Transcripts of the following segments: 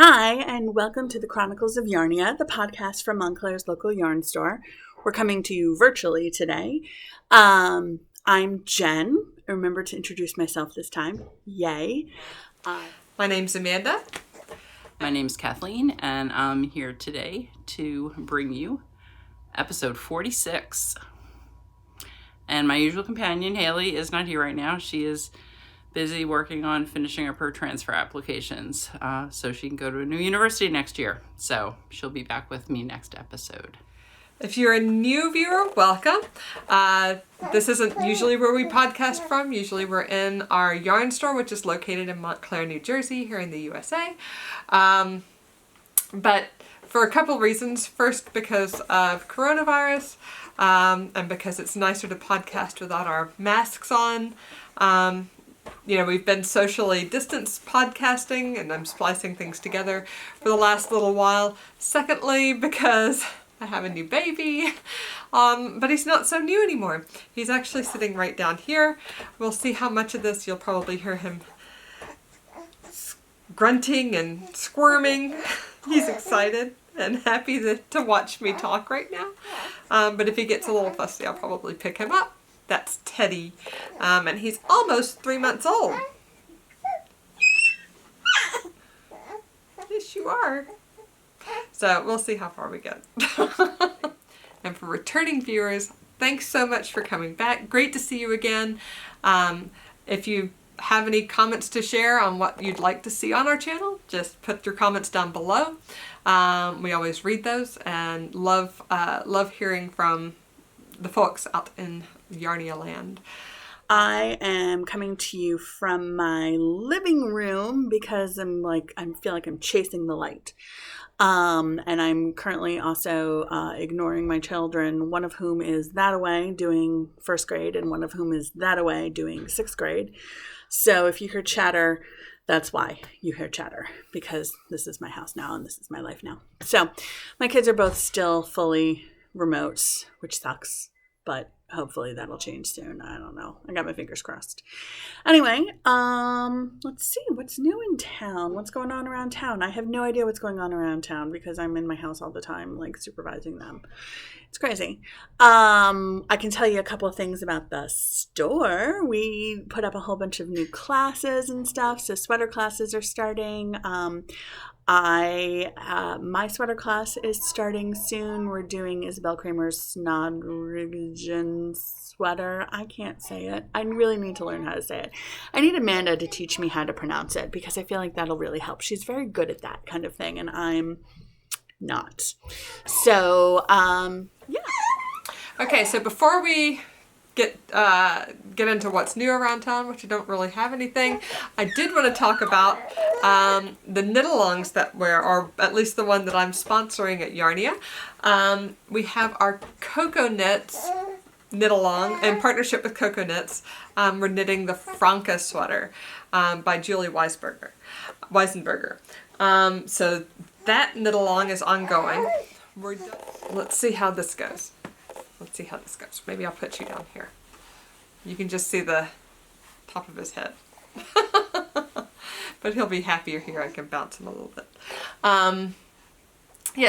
Hi, and welcome to the Chronicles of Yarnia, the podcast from Montclair's local yarn store. We're coming to you virtually today. I'm Jen. Remember to introduce myself this time. Yay. My name's Amanda. My name's Kathleen, and I'm here today to bring you episode 46. And my usual companion, Haley, is not here right now. She is busy working on finishing up her transfer applications so she can go to a new university next year. So she'll be back with me next episode. If you're a new viewer, welcome. This isn't usually where we podcast from. Usually we're in our yarn store, which is located in Montclair, New Jersey, here in the USA. But for a couple reasons. First, because of coronavirus, and because it's nicer to podcast without our masks on. We've been socially distanced podcasting, and I'm splicing things together for the last little while. Secondly, because I have a new baby, but he's not so new anymore. He's actually sitting right down here. We'll see how much of this you'll probably hear him grunting and squirming. He's excited and happy to watch me talk right now. But if he gets a little fussy, I'll probably pick him up. That's Teddy, and he's almost 3 months old. Yes, you are. So we'll see how far we get. And for returning viewers, thanks so much for coming back. Great to see you again. If you have any comments to share on what you'd like to see on our channel, just put your comments down below. We always read those and love hearing from the folks out in Yarnia land. I am coming to you from my living room because I feel like I'm chasing the light. And I'm currently also ignoring my children, one of whom is that away doing first grade and one of whom is that away doing sixth grade. So if you hear chatter, that's why you hear chatter, because this is my house now and this is my life now. So my kids are both still fully remote, which sucks, but hopefully that'll change soon. I don't know. I got my fingers crossed. Anyway, let's see. What's new in town? What's going on around town? I have no idea what's going on around town because I'm in my house all the time, supervising them. It's crazy. I can tell you a couple of things about the store. We put up a whole bunch of new classes and stuff. So sweater classes are starting. My sweater class is starting soon. We're doing Isabell Kraemer's Snedronningen sweater. I can't say it. I really need to learn how to say it. I need Amanda to teach me how to pronounce it because I feel like that'll really help. She's very good at that kind of thing, and I'm not. So, yeah. Okay, so before we get into what's new around town, which I don't really have anything, I did want to talk about the knit-alongs that or at least the one that I'm sponsoring at Yarnia. We have our CocoKnits knit-along in partnership with CocoKnits. We're knitting the Franca sweater by Julie Weisenberger. So that knit-along is ongoing. Let's see how this goes. Maybe I'll put you down here. You can just see the top of his head. But he'll be happier here. I can bounce him a little bit.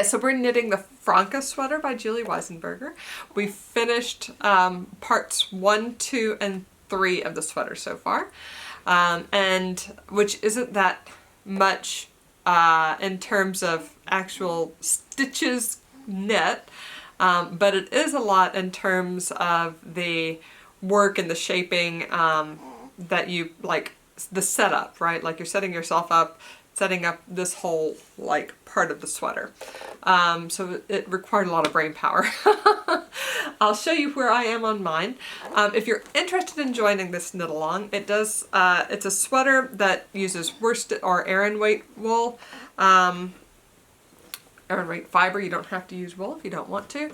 So we're knitting the Franca sweater by Julie Weisenberger. We finished parts 1, 2, and 3 of the sweater so far. And which isn't that much in terms of actual stitches knit. But it is a lot in terms of the work and the shaping that you, the setup, right? You're setting yourself up, setting up this whole, part of the sweater. So it required a lot of brain power. I'll show you where I am on mine. If you're interested in joining this knit-along, it's a sweater that uses worsted or Aran weight wool. Aran weight fiber. You don't have to use wool if you don't want to.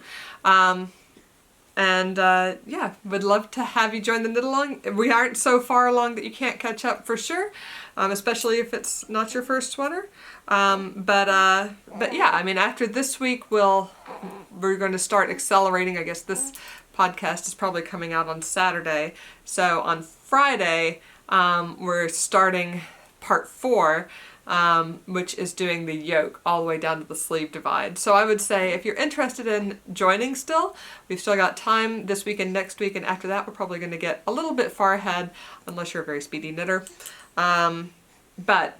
Would love to have you join the knit-along. We aren't so far along that you can't catch up for sure, especially if it's not your first sweater. After this week, we're going to start accelerating. I guess this podcast is probably coming out on Saturday. So on Friday, we're starting part 4. which is doing the yoke all the way down to the sleeve divide. So I would say if you're interested in joining still, we've still got time this week and next week, and after that we're probably going to get a little bit far ahead unless you're a very speedy knitter. But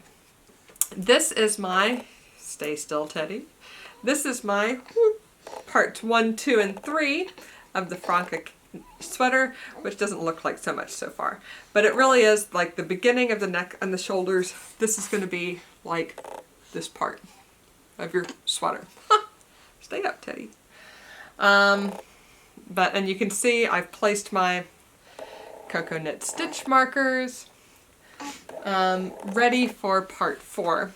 this is my, stay still Teddy, this is my parts 1, 2, and 3 of the Franca sweater, which doesn't look like so much so far, but it really is like the beginning of the neck and the shoulders. This is going to be like this part of your sweater. Stay up, Teddy. And you can see I've placed my CocoKnit stitch markers ready for part 4.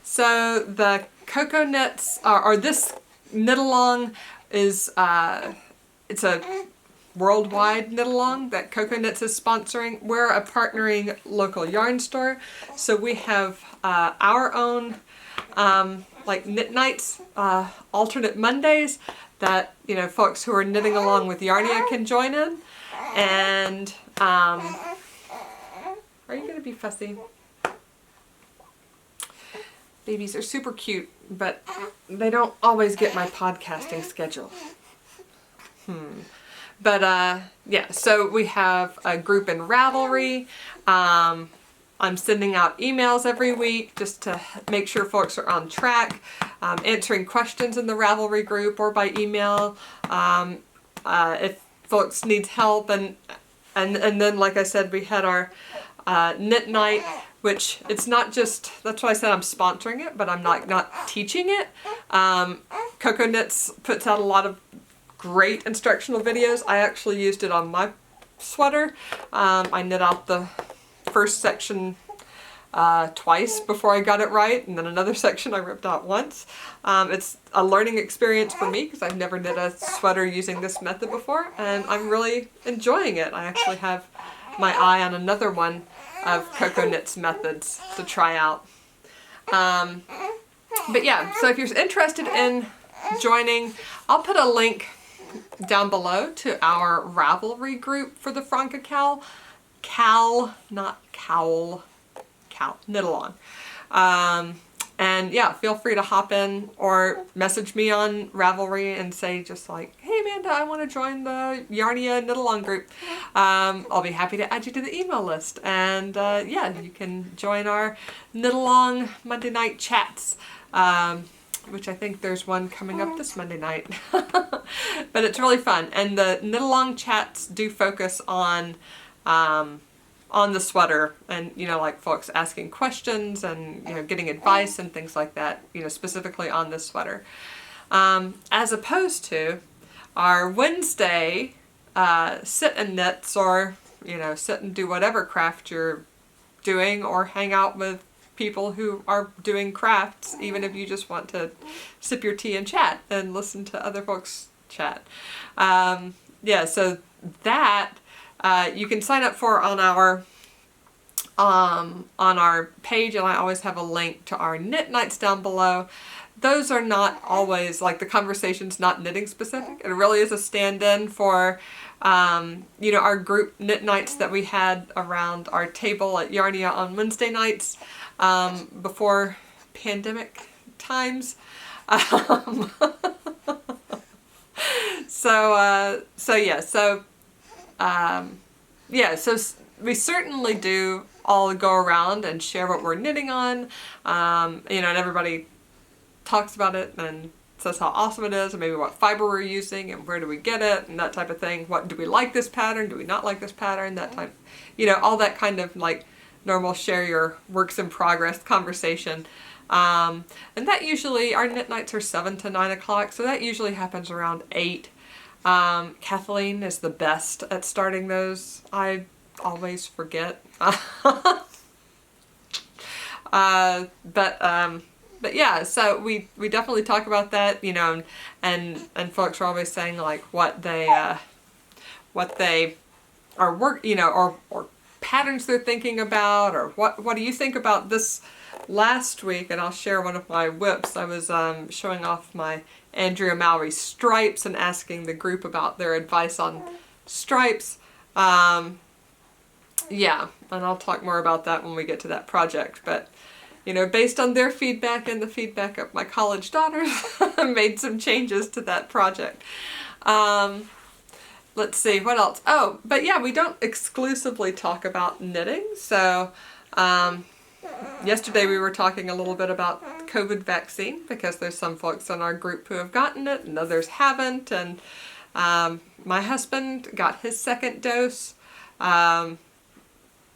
So the CocoKnits or this knit along is it's a worldwide knit along that CocoKnits is sponsoring. We're a partnering local yarn store, so we have our own like knit nights, alternate Mondays that folks who are knitting along with Yarnia can join in. And are you gonna be fussy? Babies are super cute, but they don't always get my podcasting schedule. But yeah, so we have a group in Ravelry. I'm sending out emails every week just to make sure folks are on track, answering questions in the Ravelry group or by email if folks need help. And then, like I said, we had our knit night, which it's not just, that's why I said I'm sponsoring it, but I'm not teaching it. CocoKnits puts out a lot of great instructional videos. I actually used it on my sweater. I knit out the first section twice before I got it right, and then another section I ripped out once. It's a learning experience for me because I've never knit a sweater using this method before, and I'm really enjoying it. I actually have my eye on another one of CocoKnits methods to try out. But yeah, so if you're interested in joining, I'll put a link down below to our Ravelry group for the Franca KAL, not cowl, knit along. And yeah, feel free to hop in or message me on Ravelry and say just like, hey Amanda, I want to join the Yarnia knit along group. I'll be happy to add you to the email list. And yeah, you can join our knit along Monday night chats, which I think there's one coming up this Monday night. But it's really fun. And the knit along chats do focus on the sweater, and like folks asking questions and getting advice and things like that, specifically on this sweater, as opposed to our Wednesday sit and knits, or sit and do whatever craft you're doing, or hang out with people who are doing crafts, even if you just want to sip your tea and chat and listen to other folks chat. Yeah, so that you can sign up for on our page, and I always have a link to our knit nights down below. Those are not always, like, the conversation's not knitting specific. It really is a stand-in for our group knit nights that we had around our table at Yarnia on Wednesday nights before pandemic times. So we certainly do all go around and share what we're knitting on, and everybody talks about it and says how awesome it is, and maybe what fiber we're using and where do we get it and that type of thing. What do we like this pattern? Do we not like this pattern? That type, all that kind of like normal share your works in progress conversation. And that usually, our knit nights are 7 to 9 o'clock, so that usually happens around 8. Kathleen is the best at starting those. I always forget. But yeah, so we definitely talk about that, and folks are always saying like what they are or patterns they're thinking about, or what do you think about this last week. And I'll share one of my whips. I was showing off my Andrea Mowry stripes and asking the group about their advice on stripes. Yeah, and I'll talk more about that when we get to that project. But based on their feedback and the feedback of my college daughters, made some changes to that project. Let's see, what else? Oh, but yeah, we don't exclusively talk about knitting. So yesterday we were talking a little bit about COVID vaccine, because there's some folks in our group who have gotten it and others haven't. And my husband got his second dose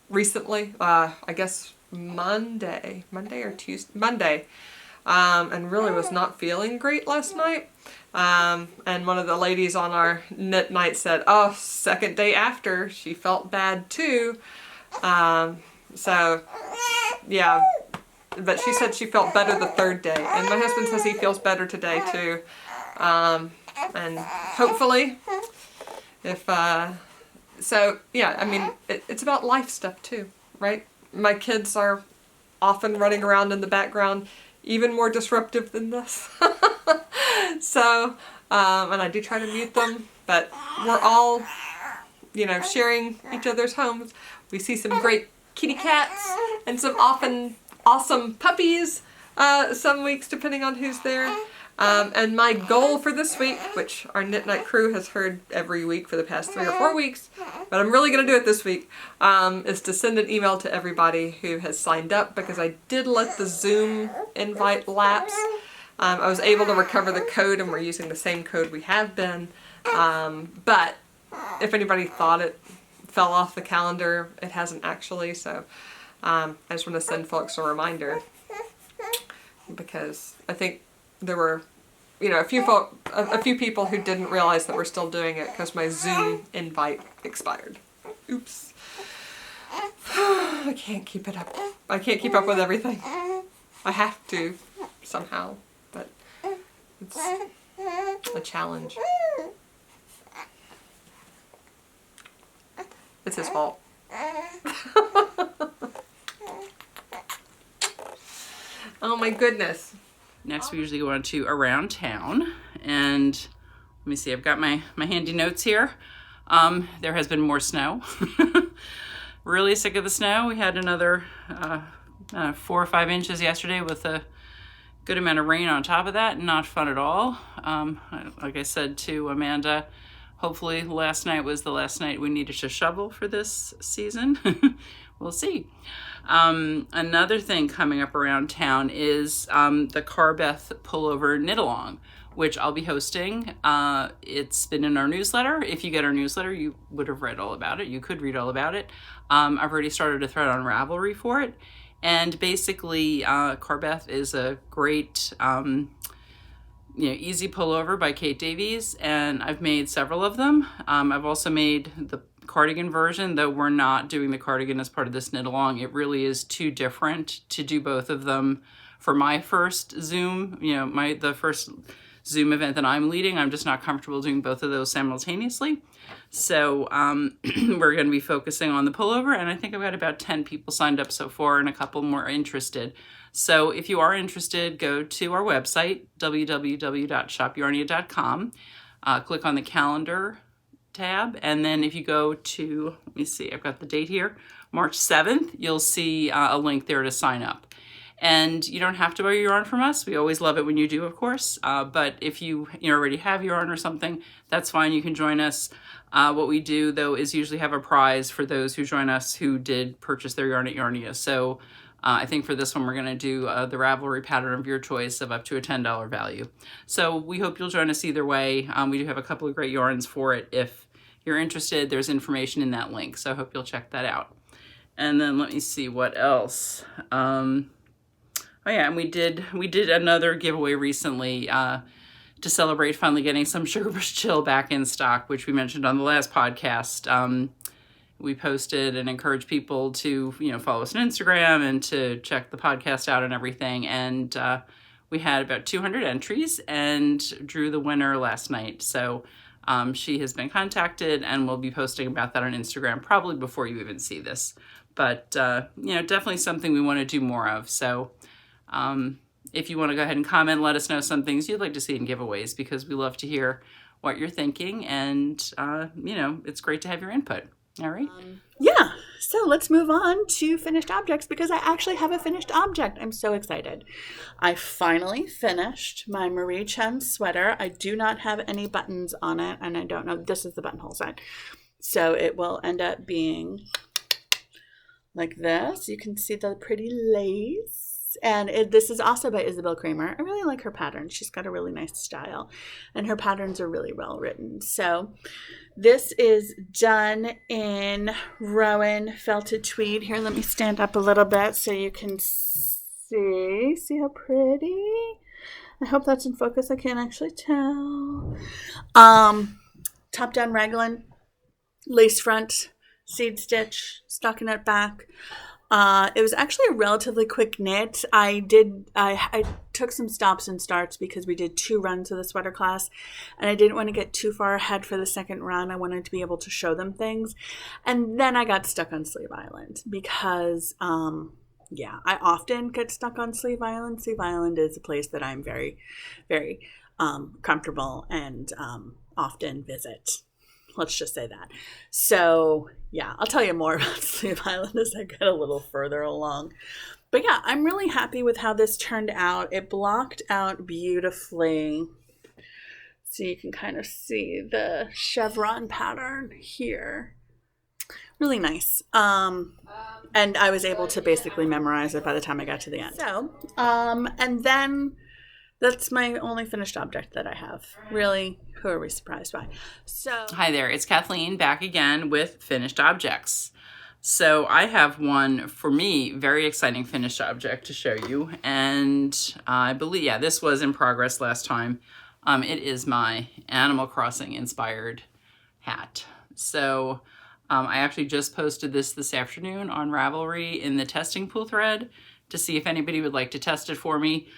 recently, I guess Monday or Tuesday, Monday, and really was not feeling great last night. And one of the ladies on our knit night said, oh, second day after, she felt bad too. So, yeah, but she said she felt better the third day. And my husband says he feels better today too. And hopefully, so yeah, I mean, it's about life stuff too, right? My kids are often running around in the background, even more disruptive than this. So, and I do try to mute them, but we're all, sharing each other's homes. We see some great kitty cats and some often awesome puppies, some weeks depending on who's there. And my goal for this week, which our Knit Night crew has heard every week for the past 3 or 4 weeks, but I'm really going to do it this week, is to send an email to everybody who has signed up, because I did let the Zoom invite lapse. I was able to recover the code, and we're using the same code we have been. But if anybody thought it fell off the calendar, it hasn't actually. So I just want to send folks a reminder, because I think there were, a few people who didn't realize that we're still doing it because my Zoom invite expired. Oops. I can't keep it up. I can't keep up with everything. I have to somehow, but it's a challenge. It's his fault. Oh my goodness. Next, we usually go on to Around Town, and let me see, I've got my handy notes here. There has been more snow. Really sick of the snow. We had another 4 or 5 inches yesterday with a good amount of rain on top of that. Not fun at all. Like I said to Amanda, hopefully last night was the last night we needed to shovel for this season. We'll see. Another thing coming up around town is the Carbeth Pullover Knit-Along, which I'll be hosting. It's been in our newsletter. If you get our newsletter, you would have read all about it. You could read all about it. I've already started a thread on Ravelry for it. And basically, Carbeth is a great, easy pullover by Kate Davies, and I've made several of them. I've also made the cardigan version, though we're not doing the cardigan as part of this knit along. It really is too different to do both of them for my first Zoom, the first Zoom event that I'm leading. I'm just not comfortable doing both of those simultaneously. So we're going to be focusing on the pullover, and I think I've got about 10 people signed up so far and a couple more interested. So if you are interested, go to our website, www.shopyarnia.com, click on the calendar tab, and then if you go to, let me see, I've got the date here, March 7th, you'll see a link there to sign up. And you don't have to buy your yarn from us. We always love it when you do, of course. But if you already have yarn or something, that's fine. You can join us. What we do, though, is usually have a prize for those who join us who did purchase their yarn at Yarnia. So I think for this one, we're going to do the Ravelry pattern of your choice of up to a $10 value. So we hope you'll join us either way. We do have a couple of great yarns for it. If you're interested, there's information in that link. So I hope you'll check that out. And then let me see what else. Oh yeah, and we did another giveaway recently to celebrate finally getting some Sugarbush Chill back in stock, which we mentioned on the last podcast. We posted and encouraged people to follow us on Instagram and to check the podcast out and everything. And we had about 200 entries and drew the winner last night. So she has been contacted, and we'll be posting about that on Instagram probably before you even see this. But definitely something we want to do more of. So if you want to go ahead and comment, let us know some things you'd like to see in giveaways, because we love to hear what you're thinking, and it's great to have your input. All right. Yeah. So let's move on to finished objects because I actually have a finished object. I'm so excited. I finally finished my Mariechen sweater. I do not have any buttons on it, and I don't know, this is the buttonhole side. So it will end up being like this. You can see the pretty lace. And this is also by Isabell Kraemer. I really like her pattern. She's got a really nice style, and her patterns are really well written. So this is done in Rowan felted tweed. Here, let me stand up a little bit so you can see. See how pretty? I hope that's in focus. I can't actually tell. Top down raglan, lace front, seed stitch, stockinette back. It was actually a relatively quick knit. I took some stops and starts because we did 2 runs of the sweater class, and I didn't want to get too far ahead for the second run. I wanted to be able to show them things. And then I got stuck on Sleeve Island because, I often get stuck on Sleeve Island. Sleeve Island is a place that I'm very, very comfortable and often visit. Let's just say that. So, yeah, I'll tell you more about Sleeve Island as I get a little further along. But yeah, I'm really happy with how this turned out. It blocked out beautifully. So you can kind of see the chevron pattern here. Really nice. And I was able to basically memorize it by the time I got to the end. So, and then that's my only finished object that I have. Really, who are we surprised by? So, hi there, it's Kathleen back again with finished objects. So I have one, for me, very exciting finished object to show you. And I believe, this was in progress last time. It is my Animal Crossing inspired hat. So I actually just posted this afternoon on Ravelry in the testing pool thread to see if anybody would like to test it for me.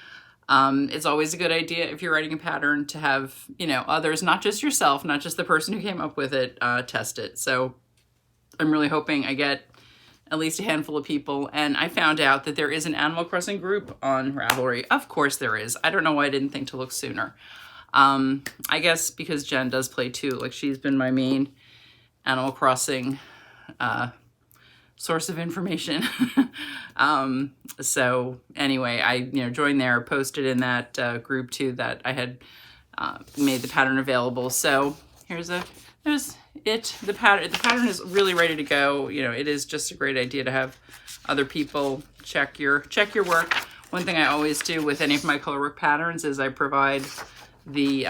It's always a good idea if you're writing a pattern to have, others, not just yourself, not just the person who came up with it, test it. So I'm really hoping I get at least a handful of people. And I found out that there is an Animal Crossing group on Ravelry. Of course there is. I don't know why I didn't think to look sooner. I guess because Jen does play too. Like, she's been my main Animal Crossing source of information. So anyway, I joined there, posted in that group too that I had made the pattern available. So there's it. The pattern is really ready to go. It is just a great idea to have other people check your work. One thing I always do with any of my colorwork patterns is I provide the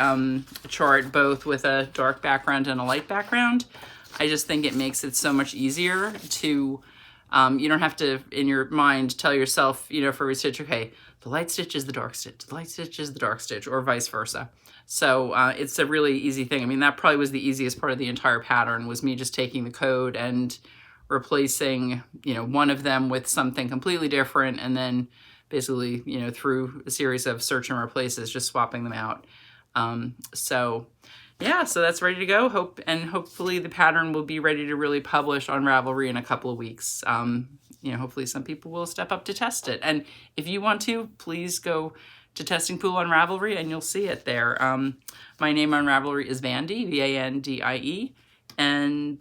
chart both with a dark background and a light background. I just think it makes it so much easier to, you don't have to, in your mind, tell yourself, for every stitch, okay, the light stitch is the dark stitch, the light stitch is the dark stitch, or vice versa. So it's a really easy thing. I mean, that probably was the easiest part of the entire pattern, was me just taking the code and replacing, one of them with something completely different, and then basically, through a series of search and replaces, just swapping them out. So that's ready to go. Hopefully the pattern will be ready to really publish on Ravelry in a couple of weeks. Hopefully some people will step up to test it. And if you want to, please go to Testing Pool on Ravelry and you'll see it there. My name on Ravelry is Vandie, Vandie. And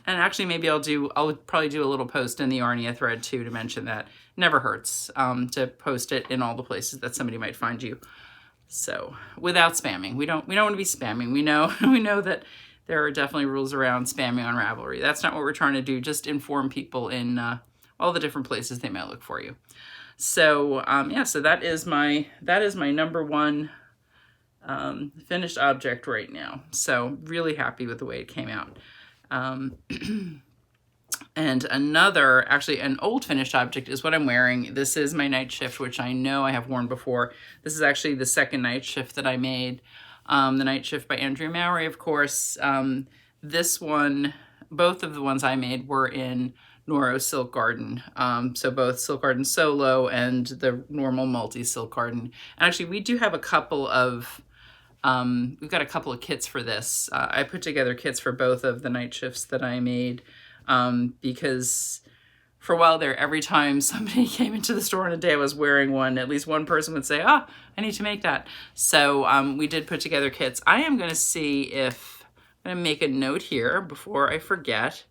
actually maybe I'll probably do a little post in the Yarnia thread too to mention that. Never hurts to post it in all the places that somebody might find you. So without spamming, we don't want to be spamming. We know that there are definitely rules around spamming on Ravelry. That's not what we're trying to do. Just inform people in all the different places they might look for you. So so that is my number one finished object right now. So really happy with the way it came out. And another, actually an old finished object, is what I'm wearing. This is my Nightshift, which I know I have worn before. This is actually the second Nightshift that I made. The Nightshift by Andrea Mowry, of course. This one, both of the ones I made were in Noro Silk Garden. So both Silk Garden Solo and the normal multi Silk Garden. And actually we do have a couple of, we've got a couple of kits for this. I put together kits for both of the Nightshifts that I made. Because for a while there, every time somebody came into the store on a day I was wearing one, at least one person would say, I need to make that. So we did put together kits. I am going to see if I'm going to make a note here before I forget.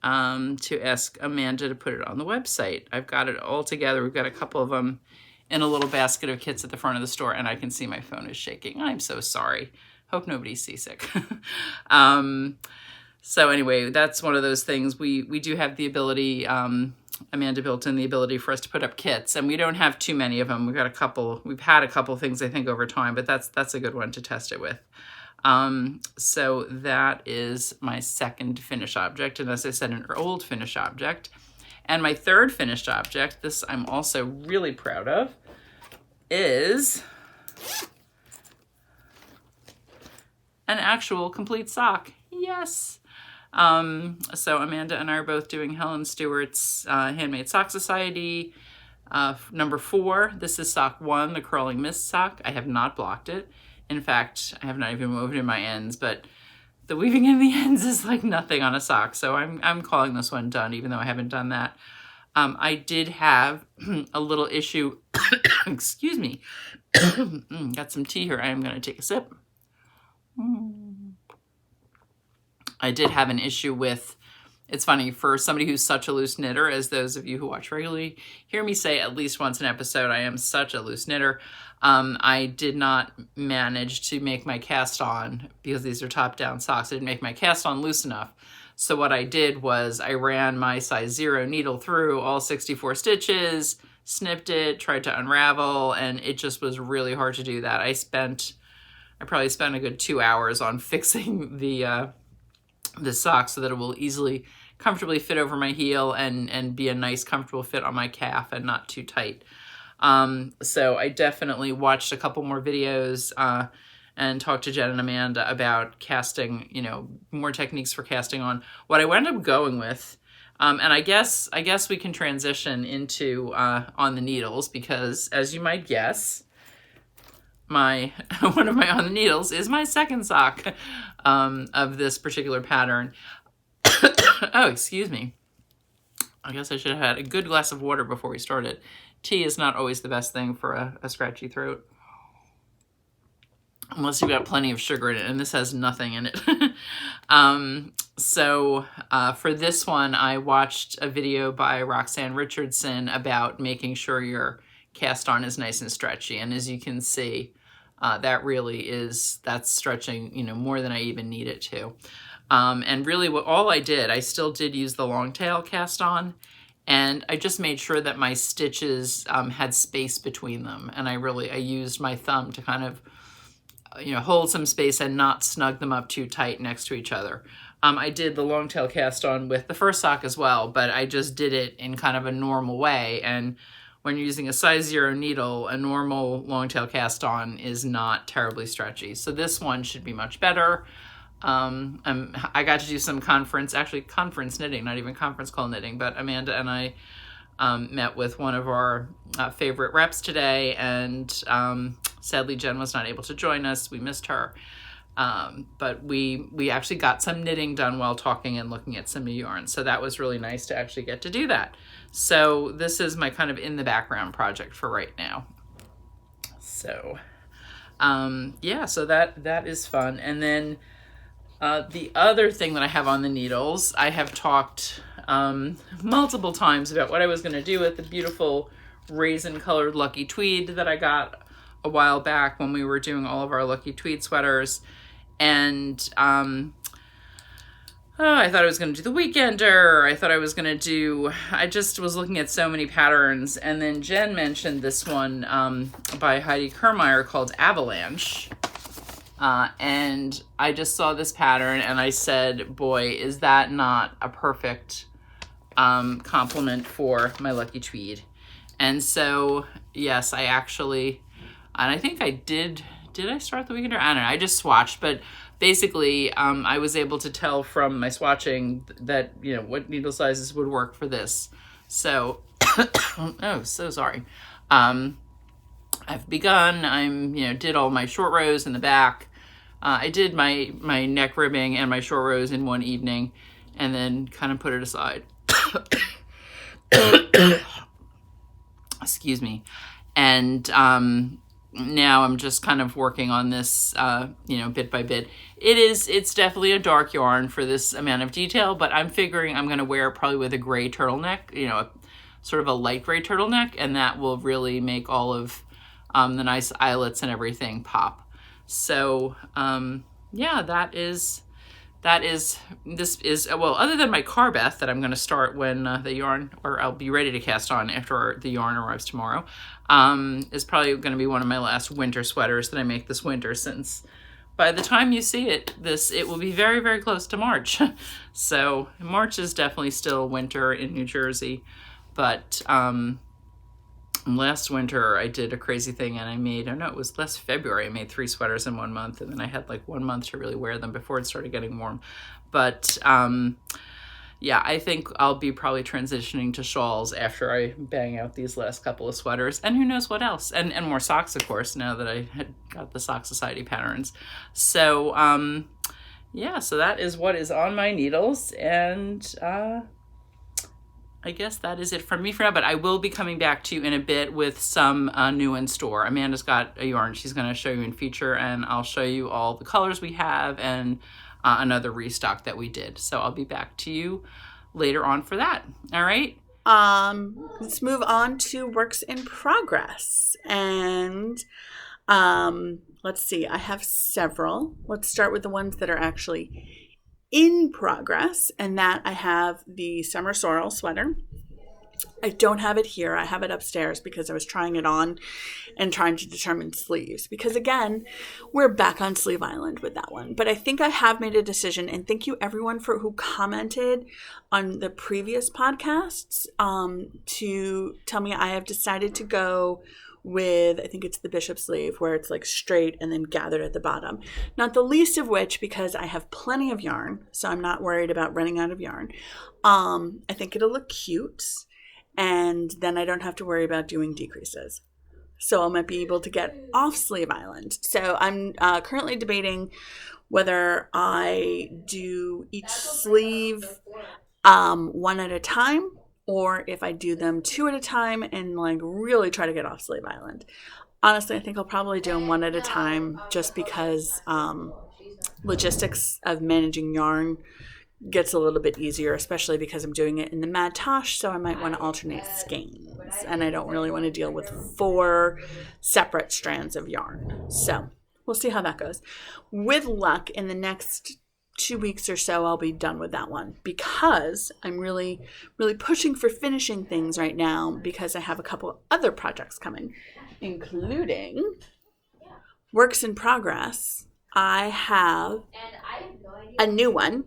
to ask Amanda to put it on the website. I've got it all together. We've got a couple of them in a little basket of kits at the front of the store, and I can see my phone is shaking. I'm so sorry. Hope nobody's seasick. So anyway, that's one of those things. We do have the ability, Amanda built in the ability for us to put up kits, and we don't have too many of them. We've had a couple things, I think, over time, but that's a good one to test it with. So that is my second finished object, and as I said, an old finished object. And my third finished object, this I'm also really proud of, is an actual complete sock. Yes. So Amanda and I are both doing Helen Stewart's Handmade Sock Society number 4. This is sock 1, the Curling Mist sock. I have not blocked it. In fact, I have not even woven in my ends, but the weaving in the ends is like nothing on a sock. So I'm calling this one done, even though I haven't done that. I did have a little issue. Excuse me. Got some tea here. I am going to take a sip. I did have an issue with, it's funny, for somebody who's such a loose knitter, as those of you who watch regularly hear me say at least once an episode, I am such a loose knitter. I did not manage to make my cast on, because these are top-down socks, I didn't make my cast on loose enough. So what I did was I ran my size 0 needle through all 64 stitches, snipped it, tried to unravel, and it just was really hard to do that. I probably spent a good 2 hours on fixing the sock so that it will easily, comfortably fit over my heel and be a nice, comfortable fit on my calf and not too tight. So I definitely watched a couple more videos and talked to Jen and Amanda about casting, more techniques for casting on. What I wound up going with, and I guess we can transition into on the needles, because as you might guess, one of my on the needles is my second sock of this particular pattern. Oh, excuse me. I guess I should have had a good glass of water before we started. Tea is not always the best thing for a scratchy throat, unless you've got plenty of sugar in it, and this has nothing in it. So for this one, I watched a video by Roxanne Richardson about making sure your cast on is nice and stretchy, and as you can see, that's stretching, more than I even need it to. And really I still did use the long tail cast on, and I just made sure that my stitches had space between them, and I used my thumb to kind of hold some space and not snug them up too tight next to each other. I did the long tail cast on with the first sock as well, but I just did it in kind of a normal way, and when you're using a size 0 needle, a normal long tail cast on is not terribly stretchy. So this one should be much better. I got to do some conference knitting, not even conference call knitting, but Amanda and I met with one of our favorite reps today, and sadly Jen was not able to join us. We missed her. But we actually got some knitting done while talking and looking at some new yarns. So that was really nice to actually get to do that. So this is my kind of in the background project for right now. So, so that is fun. And then the other thing that I have on the needles, I have talked multiple times about what I was going to do with the beautiful raisin colored Lucky Tweed that I got a while back when we were doing all of our Lucky Tweed sweaters. And I thought I was going to do the Weekender. I just was looking at so many patterns. And then Jen mentioned this one by Heidi Kirrmaier called Avalanche. And I just saw this pattern and I said, boy, is that not a perfect complement for my Lucky Tweed. And so, yes, I think I did I start the Weekender? I don't know, I just swatched, but basically I was able to tell from my swatching that, what needle sizes would work for this. So, oh, so sorry. I've begun, did all my short rows in the back. I did my neck ribbing and my short rows in one evening and then kind of put it aside. Excuse me. And now I'm just kind of working on this, bit by bit. It's definitely a dark yarn for this amount of detail, but I'm figuring I'm going to wear it probably with a gray turtleneck, sort of a light gray turtleneck, and that will really make all of the nice eyelets and everything pop. So, this is, other than my Carbeth that I'm going to start when the yarn, or I'll be ready to cast on after the yarn arrives tomorrow, is probably going to be one of my last winter sweaters that I make this winter, since by the time you see it, it will be very, very close to March. So March is definitely still winter in New Jersey, but last winter I did a crazy thing and it was last February, I made 3 sweaters in 1 month, and then I had like 1 month to really wear them before it started getting warm. But I think I'll be probably transitioning to shawls after I bang out these last couple of sweaters, and who knows what else, and more socks, of course, now that I had got the Sock Society patterns. So so that is what is on my needles, and I guess that is it from me for now, but I will be coming back to you in a bit with some new in store. Amanda's got a yarn she's going to show you in feature, and I'll show you all the colors we have and another restock that we did. So I'll be back to you later on for that. All right. Let's move on to works in progress. And let's see, I have several. Let's start with the ones that are actually in progress, and that I have the summer Sorrel sweater. I don't have it here. I have it upstairs because I was trying it on and trying to determine sleeves, because again, we're back on Sleeve Island with that one. But I think I have made a decision, and thank you everyone who commented on the previous podcasts to tell me I have decided to go with, I think it's the bishop sleeve, where it's like straight and then gathered at the bottom. Not the least of which because I have plenty of yarn, so I'm not worried about running out of yarn. I think it'll look cute, and then I don't have to worry about doing decreases. So I might be able to get off Sleeve Island. So I'm currently debating whether I do each sleeve one at a time, or if I do them 2 at a time and like really try to get off Sleeve Island. Honestly, I think I'll probably do them 1 at a time, just because logistics of managing yarn gets a little bit easier, especially because I'm doing it in the Mad Tosh, so I might want to alternate skeins, and I don't really want to deal with 4 separate strands of yarn. So we'll see how that goes. With luck, in the next 2 weeks or so, I'll be done with that one, because I'm really, really pushing for finishing things right now, because I have a couple other projects coming, including works in progress. I have a new one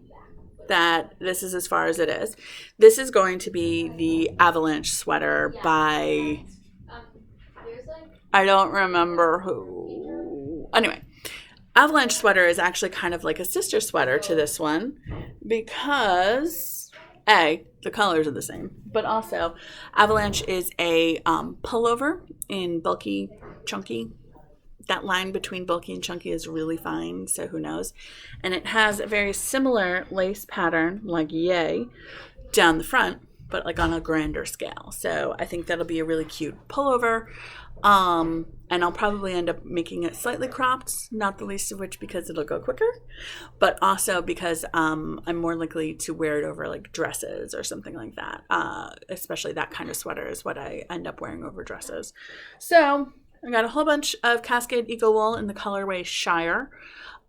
that this is as far as it is. This is going to be the Avalanche sweater by, I don't remember who. Anyway, Avalanche sweater is actually kind of like a sister sweater to this one, because the colors are the same, but also Avalanche is a pullover in bulky, chunky. That line between bulky and chunky is really fine, so who knows. And it has a very similar lace pattern, like yay, down the front, but like on a grander scale. So I think that'll be a really cute pullover. And I'll probably end up making it slightly cropped, not the least of which because it'll go quicker, but also because I'm more likely to wear it over like dresses or something like that. Especially that kind of sweater is what I end up wearing over dresses. So I got a whole bunch of Cascade Eco Wool in the colorway Shire,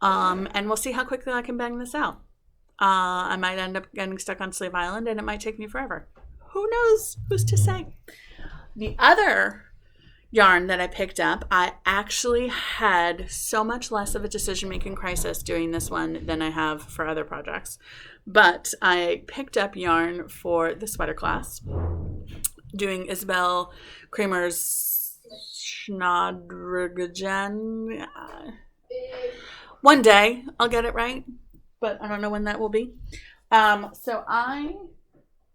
and we'll see how quickly I can bang this out. I might end up getting stuck on Sleeve Island, and it might take me forever. Who knows? Who's to say? The other yarn that I picked up, I actually had so much less of a decision-making crisis doing this one than I have for other projects. But I picked up yarn for the sweater class, doing Isabell Kraemer's Snedronningen. One day I'll get it right, but I don't know when that will be. So I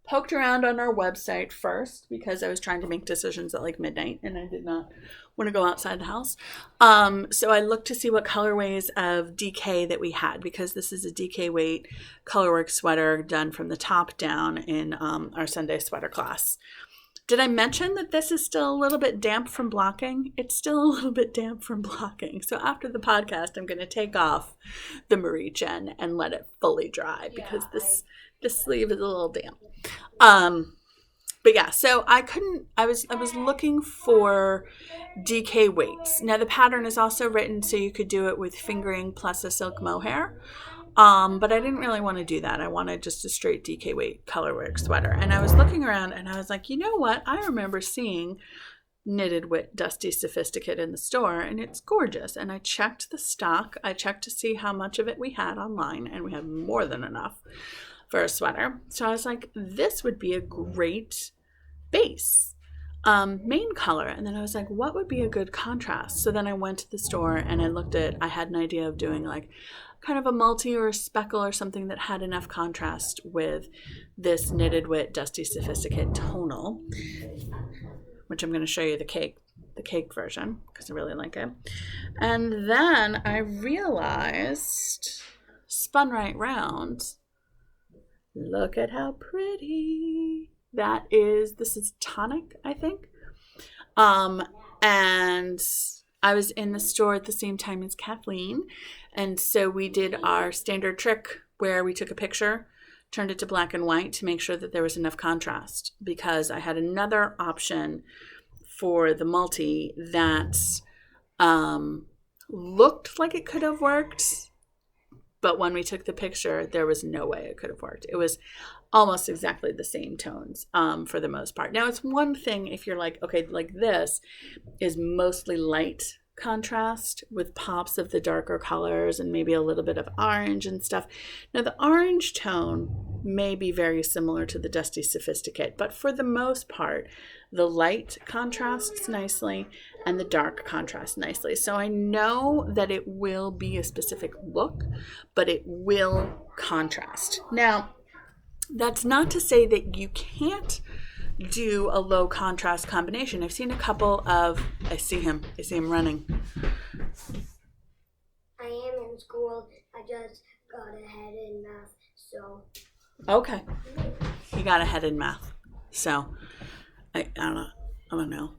poked around on our website first because I was trying to make decisions at like midnight and I did not want to go outside the house. So I looked to see what colorways of DK that we had, because this is a DK weight colorwork sweater done from the top down in our Sunday sweater class. Did I mention that this is still a little bit damp from blocking? It's still a little bit damp from blocking. So after the podcast, I'm going to take off the Mariechen and let it fully dry because this sleeve is a little damp. But yeah, so I was looking for DK weights. Now the pattern is also written so you could do it with fingering plus a silk mohair. But I didn't really want to do that. I wanted just a straight DK weight colorwork sweater. And I was looking around and I was like, you know what? I remember seeing Knitted Wit Dusty Sophisticate in the store and it's gorgeous. And I checked the stock. I checked to see how much of it we had online and we had more than enough for a sweater. So I was like, this would be a great base. Main color. And then I was like, what would be a good contrast? So then I went to the store and I had an idea of doing like kind of a multi or a speckle or something that had enough contrast with this Knitted Wit Dusty Sophisticate tonal, which I'm going to show you the cake version because I really like it. And then I realized, spun right round, look at how pretty that is. This is Tonic, I think. And I was in the store at the same time as Kathleen. And so we did our standard trick where we took a picture, turned it to black and white to make sure that there was enough contrast because I had another option for the multi that looked like it could have worked. But when we took the picture, there was no way it could have worked. It was almost exactly the same tones for the most part. Now, it's one thing if you're like, okay, like this is mostly light contrast with pops of the darker colors and maybe a little bit of orange and stuff. Now, the orange tone may be very similar to the Dusty Sophisticate, but for the most part, the light contrasts nicely and the dark contrasts nicely. So I know that it will be a specific look, but it will contrast. Now, that's not to say that you can't do a low contrast combination. I've seen a couple of, I see him running. I am in school. I just got ahead in math, so. Okay. He got ahead in math. So, I don't know.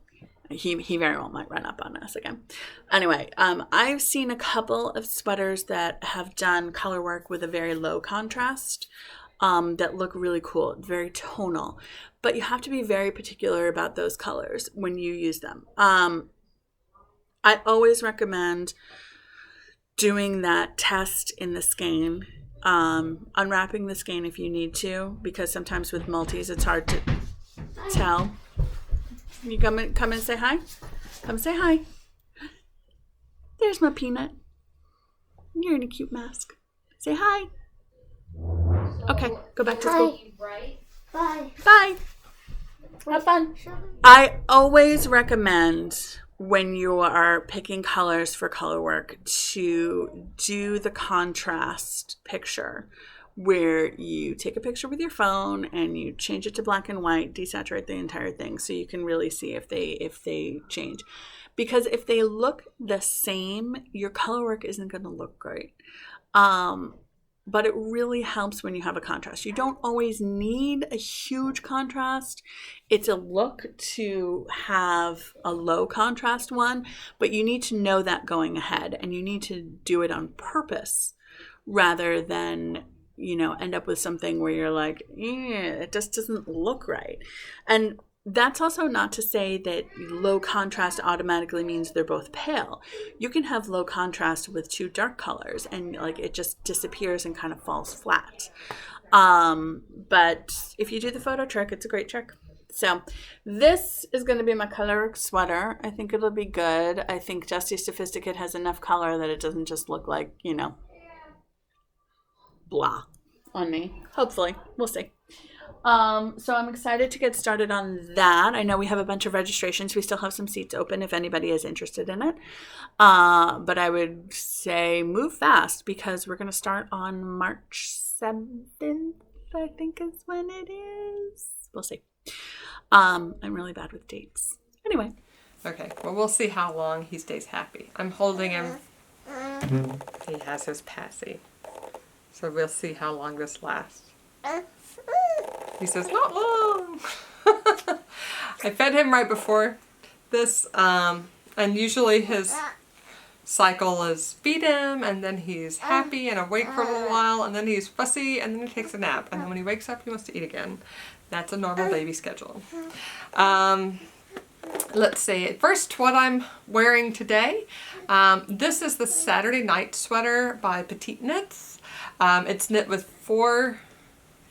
He very well might run up on us again. Anyway, I've seen a couple of sweaters that have done color work with a very low contrast that look really cool, very tonal. But you have to be very particular about those colors when you use them. I always recommend doing that test in the skein, unwrapping the skein if you need to, because sometimes with multis it's hard to tell. You come and say hi. Come say hi. There's my peanut. You're in a cute mask. Say hi. Okay, go back to school. Bye. Bye. Have fun. I always recommend when you are picking colors for color work to do the contrast picture where you take a picture with your phone and you change it to black and white, desaturate the entire thing so you can really see if they change. Because if they look the same, your color work isn't going to look great. But it really helps when you have a contrast. You don't always need a huge contrast. It's a look to have a low contrast one, but you need to know that going ahead and you need to do it on purpose rather than, end up with something where you're like, it just doesn't look right. And that's also not to say that low contrast automatically means they're both pale. You can have low contrast with two dark colors and it just disappears and kind of falls flat. But if you do the photo trick, it's a great trick. So this is going to be my color sweater. I think it'll be good. I think Dusty Sophisticate has enough color that it doesn't just look like, blah on me. Hopefully. We'll see. So I'm excited to get started on that. I know we have a bunch of registrations. We still have some seats open if anybody is interested in it. But I would say move fast because we're going to start on March 7th, I think is when it is. We'll see. I'm really bad with dates. Anyway. Okay, well, we'll see how long he stays happy. I'm holding him. He has his passy. So we'll see how long this lasts. He says, not long. I fed him right before this, and usually his cycle is feed him, and then he's happy and awake for a little while, and then he's fussy, and then he takes a nap, and then when he wakes up he wants to eat again. That's a normal baby schedule. Let's see, first what I'm wearing today. This is the Saturday night sweater by PetiteKnits. It's knit with four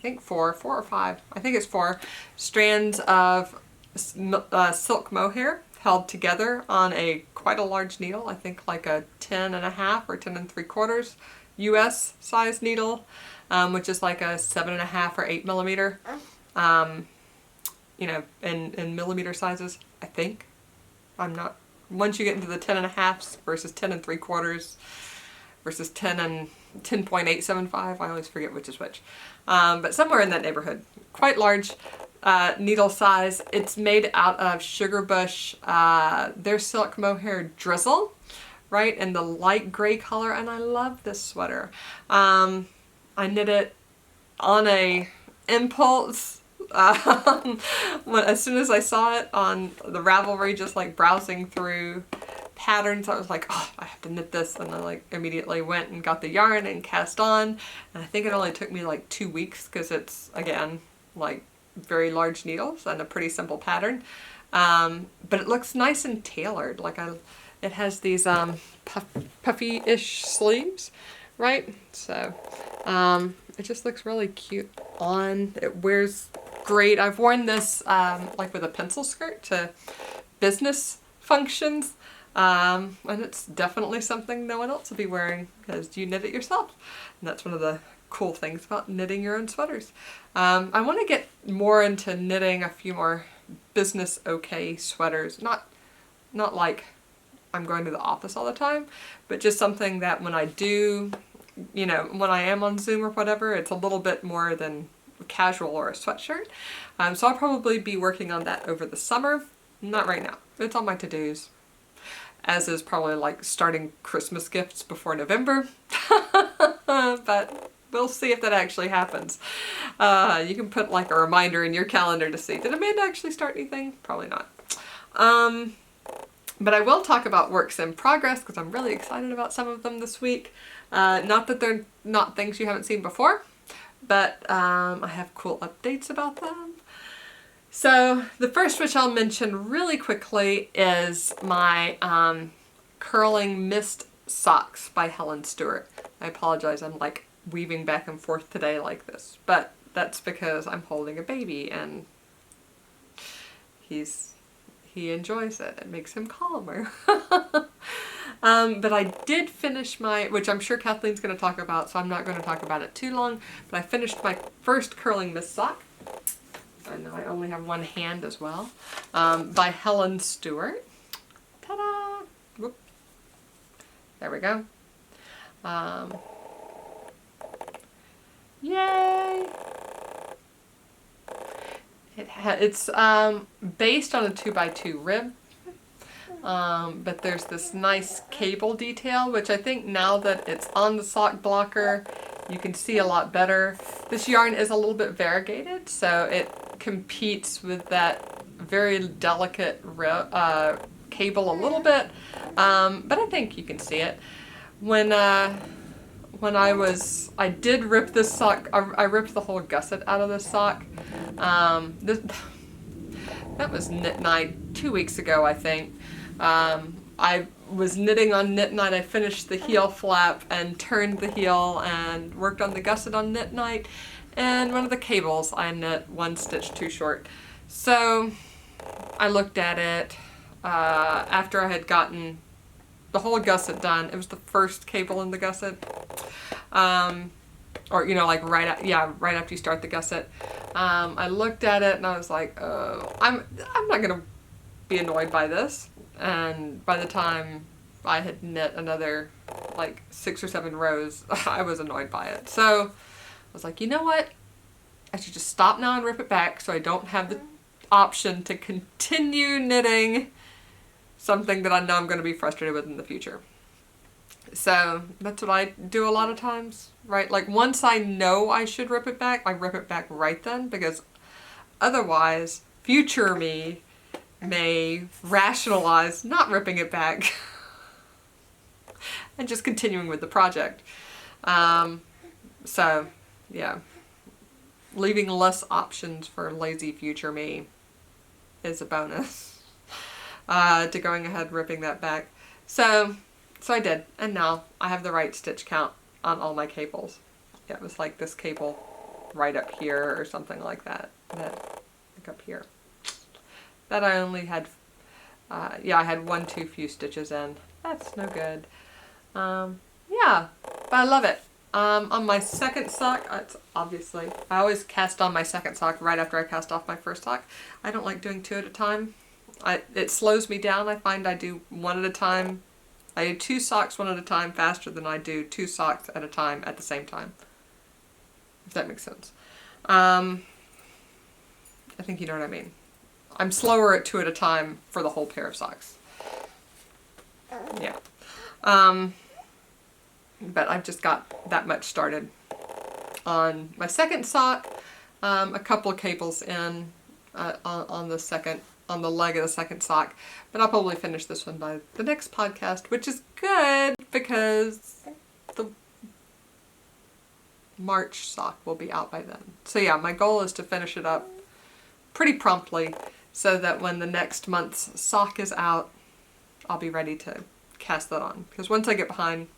or five, I think it's 4 strands of silk mohair held together on quite a large needle. I think like a 10.5 or 10 3/4 US size needle, which is like a 7.5 or 8 millimeter. You know, in millimeter sizes, I think. I'm not, once you get into the 10.5s versus 10 3/4 versus 10 and 10.875, I always forget which is which. But somewhere in that neighborhood. Quite large needle size. It's made out of sugar bush, their silk mohair drizzle, right, in the light gray color, and I love this sweater. I knit it on a impulse. As soon as I saw it on the Ravelry, just like browsing through patterns, I was like, oh, I have to knit this, and I like immediately went and got the yarn and cast on, and I think it only took me like 2 weeks because it's, again, like very large needles and a pretty simple pattern, but it looks nice and tailored. Like it has these puffy-ish sleeves, right? So it just looks really cute on. It wears great. I've worn this like with a pencil skirt to business functions, and it's definitely something no one else will be wearing because you knit it yourself, and that's one of the cool things about knitting your own sweaters. I want to get more into knitting a few more business okay sweaters. Not like I'm going to the office all the time, but just something that when I do, you know, when I am on Zoom or whatever, it's a little bit more than casual or a sweatshirt. So I'll probably be working on that over the summer. Not right now. It's on my to-dos. As is probably like starting Christmas gifts before November. But we'll see if that actually happens. You can put like a reminder in your calendar to see, did Amanda actually start anything? Probably not. But I will talk about works in progress because I'm really excited about some of them this week. Not that they're not things you haven't seen before, but I have cool updates about them. So the first, which I'll mention really quickly, is my Curling Mist Socks by Helen Stewart. I apologize, I'm like weaving back and forth today like this, but that's because I'm holding a baby and he enjoys it. It makes him calmer. But I did finish my, which I'm sure Kathleen's going to talk about, so I'm not going to talk about it too long, but I finished my first Curling Mist sock. I know I only have one hand as well, by Helen Stewart. Ta-da! Whoop. There we go. Yay! It's based on a 2x2 rib, but there's this nice cable detail, which I think now that it's on the sock blocker, you can see a lot better. This yarn is a little bit variegated, so it competes with that very delicate cable a little bit, but I think you can see it. When I did rip this sock, I ripped the whole gusset out of this sock. That was knit night 2 weeks ago, I think. I was knitting on knit night. I finished the heel flap and turned the heel and worked on the gusset on knit night. And one of the cables I knit 1 stitch too short. So I looked at it after I had gotten the whole gusset done. It was the first cable in the gusset. Or, you know, like right after you start the gusset. I looked at it and I was like, oh, I'm not going to be annoyed by this. And by the time I had knit another like 6 or 7 rows, I was annoyed by it. So I was like, you know what? I should just stop now and rip it back so I don't have the option to continue knitting something that I know I'm going to be frustrated with in the future. So that's what I do a lot of times, right? Like once I know I should rip it back, I rip it back right then, because otherwise future me may rationalize not ripping it back and just continuing with the project. So, yeah, leaving less options for lazy future me is a bonus to going ahead and ripping that back. So I did, and now I have the right stitch count on all my cables. Yeah, it was like this cable right up here or something like that, like up here. That I only had, yeah, I had one too few stitches in. That's no good. Yeah, but I love it. On my second sock, it's obviously, I always cast on my second sock right after I cast off my first sock. I don't like doing 2 at a time. It slows me down. I find I do 1 at a time. I do 2 socks 1 at a time faster than I do 2 socks at a time at the same time. If that makes sense. I think you know what I mean. I'm slower at 2 at a time for the whole pair of socks. Yeah. But I've just got that much started on my second sock. A couple of cables in on the leg of the second sock, but I'll probably finish this one by the next podcast, which is good because the March sock will be out by then. So yeah, my goal is to finish it up pretty promptly so that when the next month's sock is out, I'll be ready to cast that on. Because once I get behind,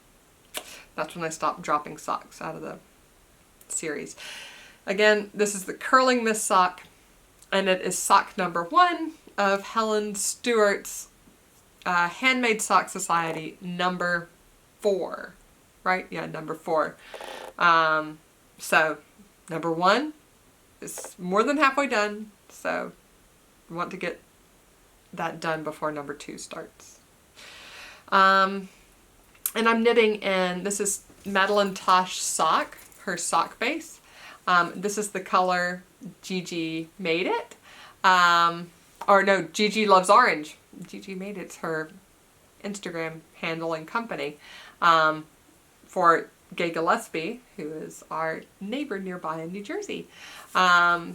that's when I stop dropping socks out of the series. Again, this is the Curling Miss sock, and it is sock number 1 of Helen Stewart's Handmade Sock Society number 4. Right? Yeah, number 4. So, number 1 is more than halfway done, so I want to get that done before number 2 starts. And I'm knitting in, this is Madeline Tosh sock, her sock base. This is the color Gigi Made It. Or no, Gigi Loves Orange. Gigi Made It's her Instagram handle and company. For Gay Gillespie, who is our neighbor nearby in New Jersey. Yeah,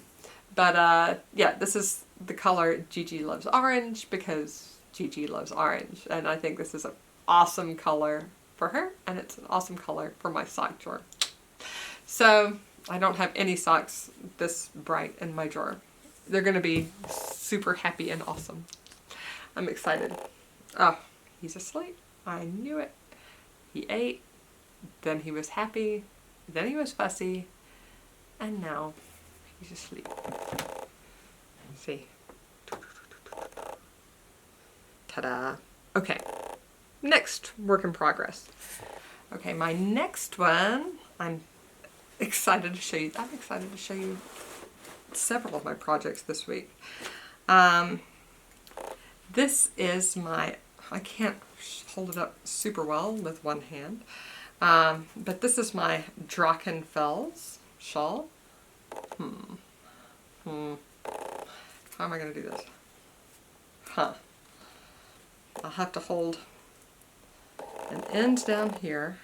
this is the color Gigi Loves Orange because Gigi loves orange. And I think this is an awesome color for her, and it's an awesome color for my sock drawer. So I don't have any socks this bright in my drawer. They're going to be super happy and awesome. I'm excited. Oh, he's asleep. I knew it. He ate, then he was happy, then he was fussy, and now he's asleep. Let's see. Ta-da. Okay. Next work in progress. Okay, my next one, I'm excited to show you. I'm excited to show you several of my projects this week. This is my, I can't hold it up super well with one hand, but this is my Drachenfels shawl. How am I going to do this? I'll have to hold an end down here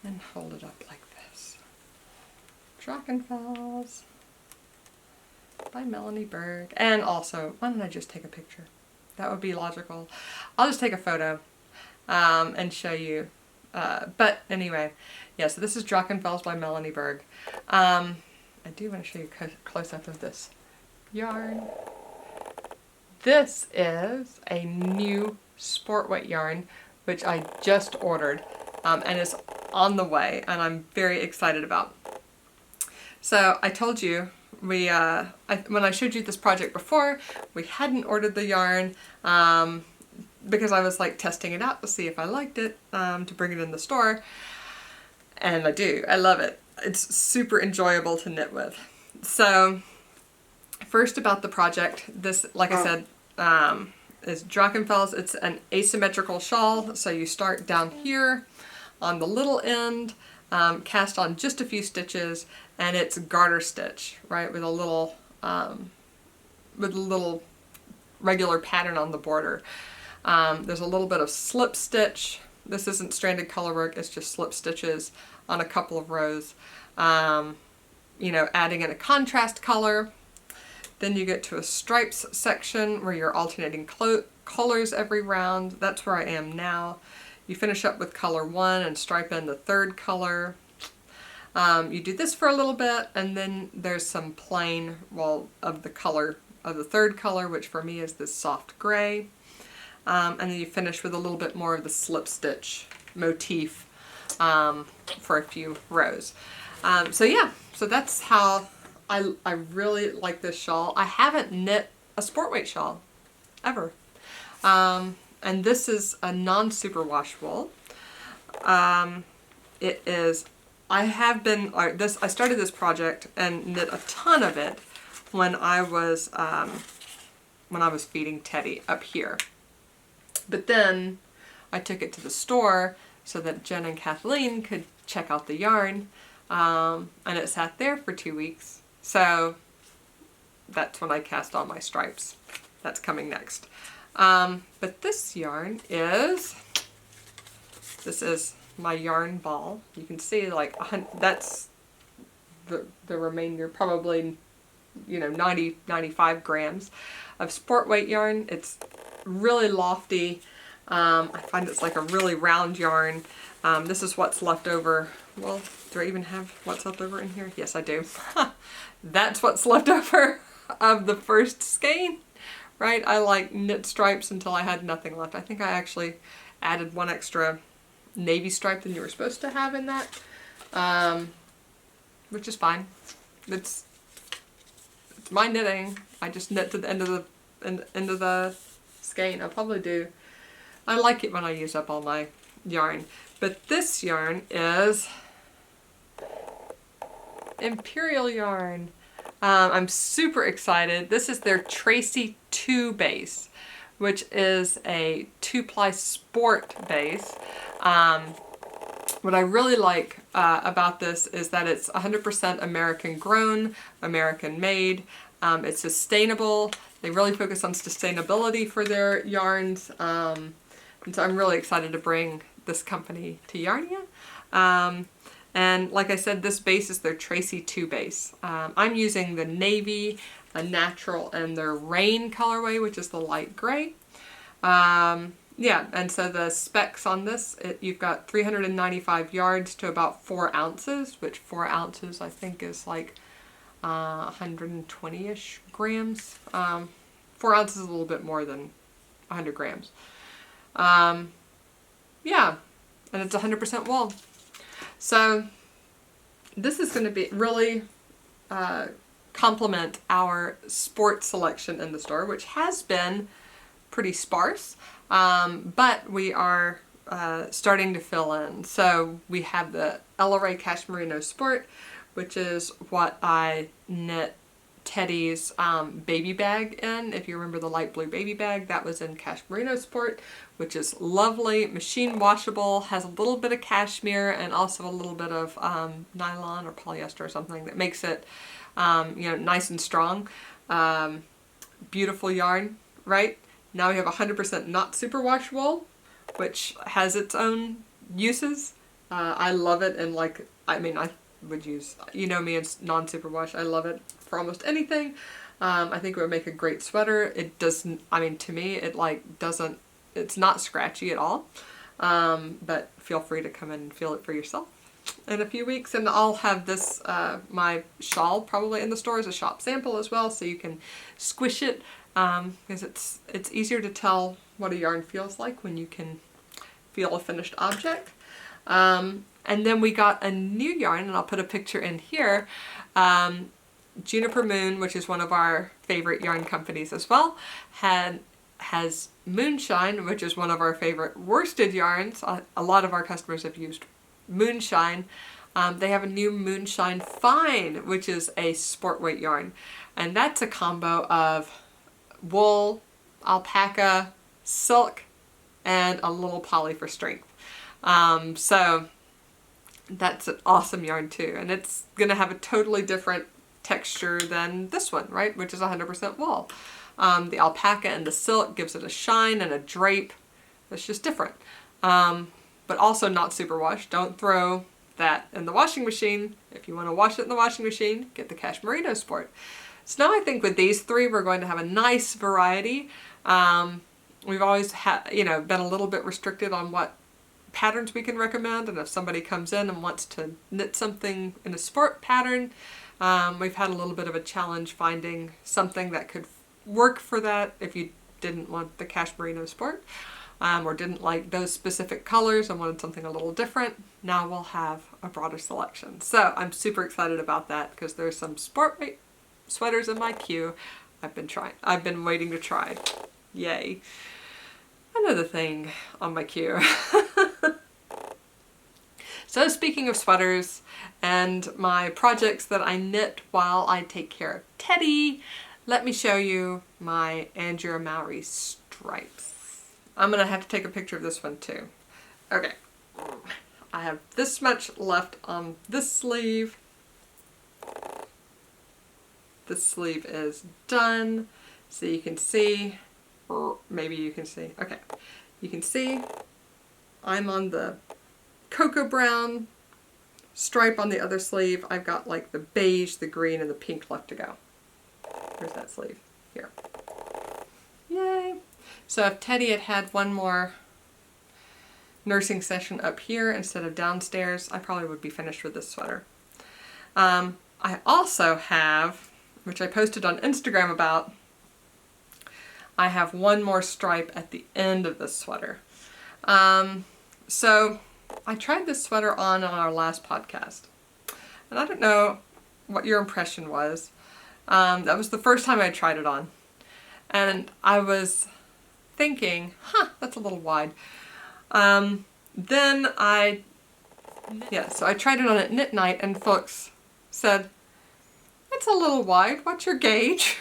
and hold it up like this. Drachenfels by Melanie Berg. And also, why don't I just take a picture? That would be logical. I'll just take a photo and show you. But anyway, yeah, so this is Drachenfels by Melanie Berg. I do want to show you a close-up of this yarn. This is a new sport weight yarn, which I just ordered and is on the way, and I'm very excited about. So I told you, when I showed you this project before, we hadn't ordered the yarn because I was like testing it out to see if I liked it to bring it in the store, and I do. I love it. It's super enjoyable to knit with. So first about the project, this, like I said, is Drachenfels. It's an asymmetrical shawl, so you start down here on the little end, cast on just a few stitches, and it's garter stitch, right, with a little regular pattern on the border. There's a little bit of slip stitch. This isn't stranded colorwork, it's just slip stitches on a couple of rows. You know, adding in a contrast color. Then you get to a stripes section where you're alternating colors every round. That's where I am now. You finish up with color 1 and stripe in the 3rd color. You do this for a little bit, and then there's some plain, well, of the color of the 3rd color, which for me is this soft gray. And then you finish with a little bit more of the slip stitch motif for a few rows. So yeah, so that's how I really like this shawl. I haven't knit a sport weight shawl ever. And this is a non-superwash wool. It is, I started this project and knit a ton of it when I was feeding Teddy up here. But then I took it to the store so that Jen and Kathleen could check out the yarn, and it sat there for 2 weeks. So that's when I cast on my stripes. That's coming next. But this yarn is, this is my yarn ball. You can see like that's the remainder, probably, you know, 95 grams of sport weight yarn. It's really lofty. I find it's like a really round yarn. This is what's left over. Well, do I even have what's left over in here? Yes, I do. That's what's left over of the first skein, right? I like knit stripes until I had nothing left. I think I actually added one extra navy stripe than you were supposed to have in that, which is fine. It's my knitting. I just knit to the end of the skein. I'll probably do. I like it when I use up all my yarn. But this yarn is Imperial yarn. I'm super excited. This is their Tracy 2 base, which is a 2-ply sport base. What I really like about this is that it's 100% American grown, American made. It's sustainable. They really focus on sustainability for their yarns. And so I'm really excited to bring this company to Yarnia. And like I said, this base is their Tracy 2 base. I'm using the navy, a natural, and their rain colorway, which is the light gray. Yeah, and so the specs on this, you've got 395 yards to about 4 ounces, which 4 ounces I think is like 120-ish grams. 4 ounces is a little bit more than 100 grams. Yeah, and it's 100% wool. So this is going to be really complement our sport selection in the store, which has been pretty sparse, but we are starting to fill in. So we have the Ella Rae Cashmerino Sport, which is what I knit Teddy's baby bag in. If you remember the light blue baby bag, that was in Cashmerino Sport, which is lovely, machine washable, has a little bit of cashmere and also a little bit of nylon or polyester or something that makes it you know, nice and strong. Beautiful yarn, right? Now we have 100% not superwash wool, which has its own uses. I love it, and like, I mean, I would use, you know me, it's non-superwash. I love it for almost anything. I think it would make a great sweater. It doesn't, I mean, to me, it like doesn't, it's not scratchy at all. But feel free to come in and feel it for yourself in a few weeks. And I'll have this, my shawl probably in the store as a shop sample as well, so you can squish it, because it's easier to tell what a yarn feels like when you can feel a finished object. And then we got a new yarn, and I'll put a picture in here. Juniper Moon, which is one of our favorite yarn companies as well, has Moonshine, which is one of our favorite worsted yarns. A lot of our customers have used Moonshine. They have a new Moonshine Fine, which is a sport weight yarn. And that's a combo of wool, alpaca, silk, and a little poly for strength. So that's an awesome yarn too. And it's going to have a totally different texture than this one, right? Which is 100% wool. The alpaca and the silk gives it a shine and a drape. It's just different. But also not superwash. Don't throw that in the washing machine. If you want to wash it in the washing machine, get the Cashmerino Sport. So now I think with these three, we're going to have a nice variety. We've always been a little bit restricted on what patterns we can recommend, and if somebody comes in and wants to knit something in a sport pattern, we've had a little bit of a challenge finding something that could work for that if you didn't want the cashmerino sport, or didn't like those specific colors and wanted something a little different. Now we'll have a broader selection. So I'm super excited about that because there's some sport sweaters in my queue I've been waiting to try. Yay. Another thing on my queue. So speaking of sweaters and my projects that I knit while I take care of Teddy, let me show you my Andrea Mowry stripes. I'm gonna have to take a picture of this one too. Okay, I have this much left on this sleeve. This sleeve is done, so you can see, or maybe you can see, okay. You can see I'm on the cocoa brown stripe on the other sleeve. I've got like the beige, the green, and the pink left to go. Here's that sleeve here. Yay! So if Teddy had had one more nursing session up here instead of downstairs, I probably would be finished with this sweater. I also have, which I posted on Instagram about, I have one more stripe at the end of this sweater. So I tried this sweater on our last podcast, and I don't know what your impression was. That was the first time I tried it on, and I was thinking, that's a little wide. So I tried it on at knit night, and folks said, it's a little wide, what's your gauge?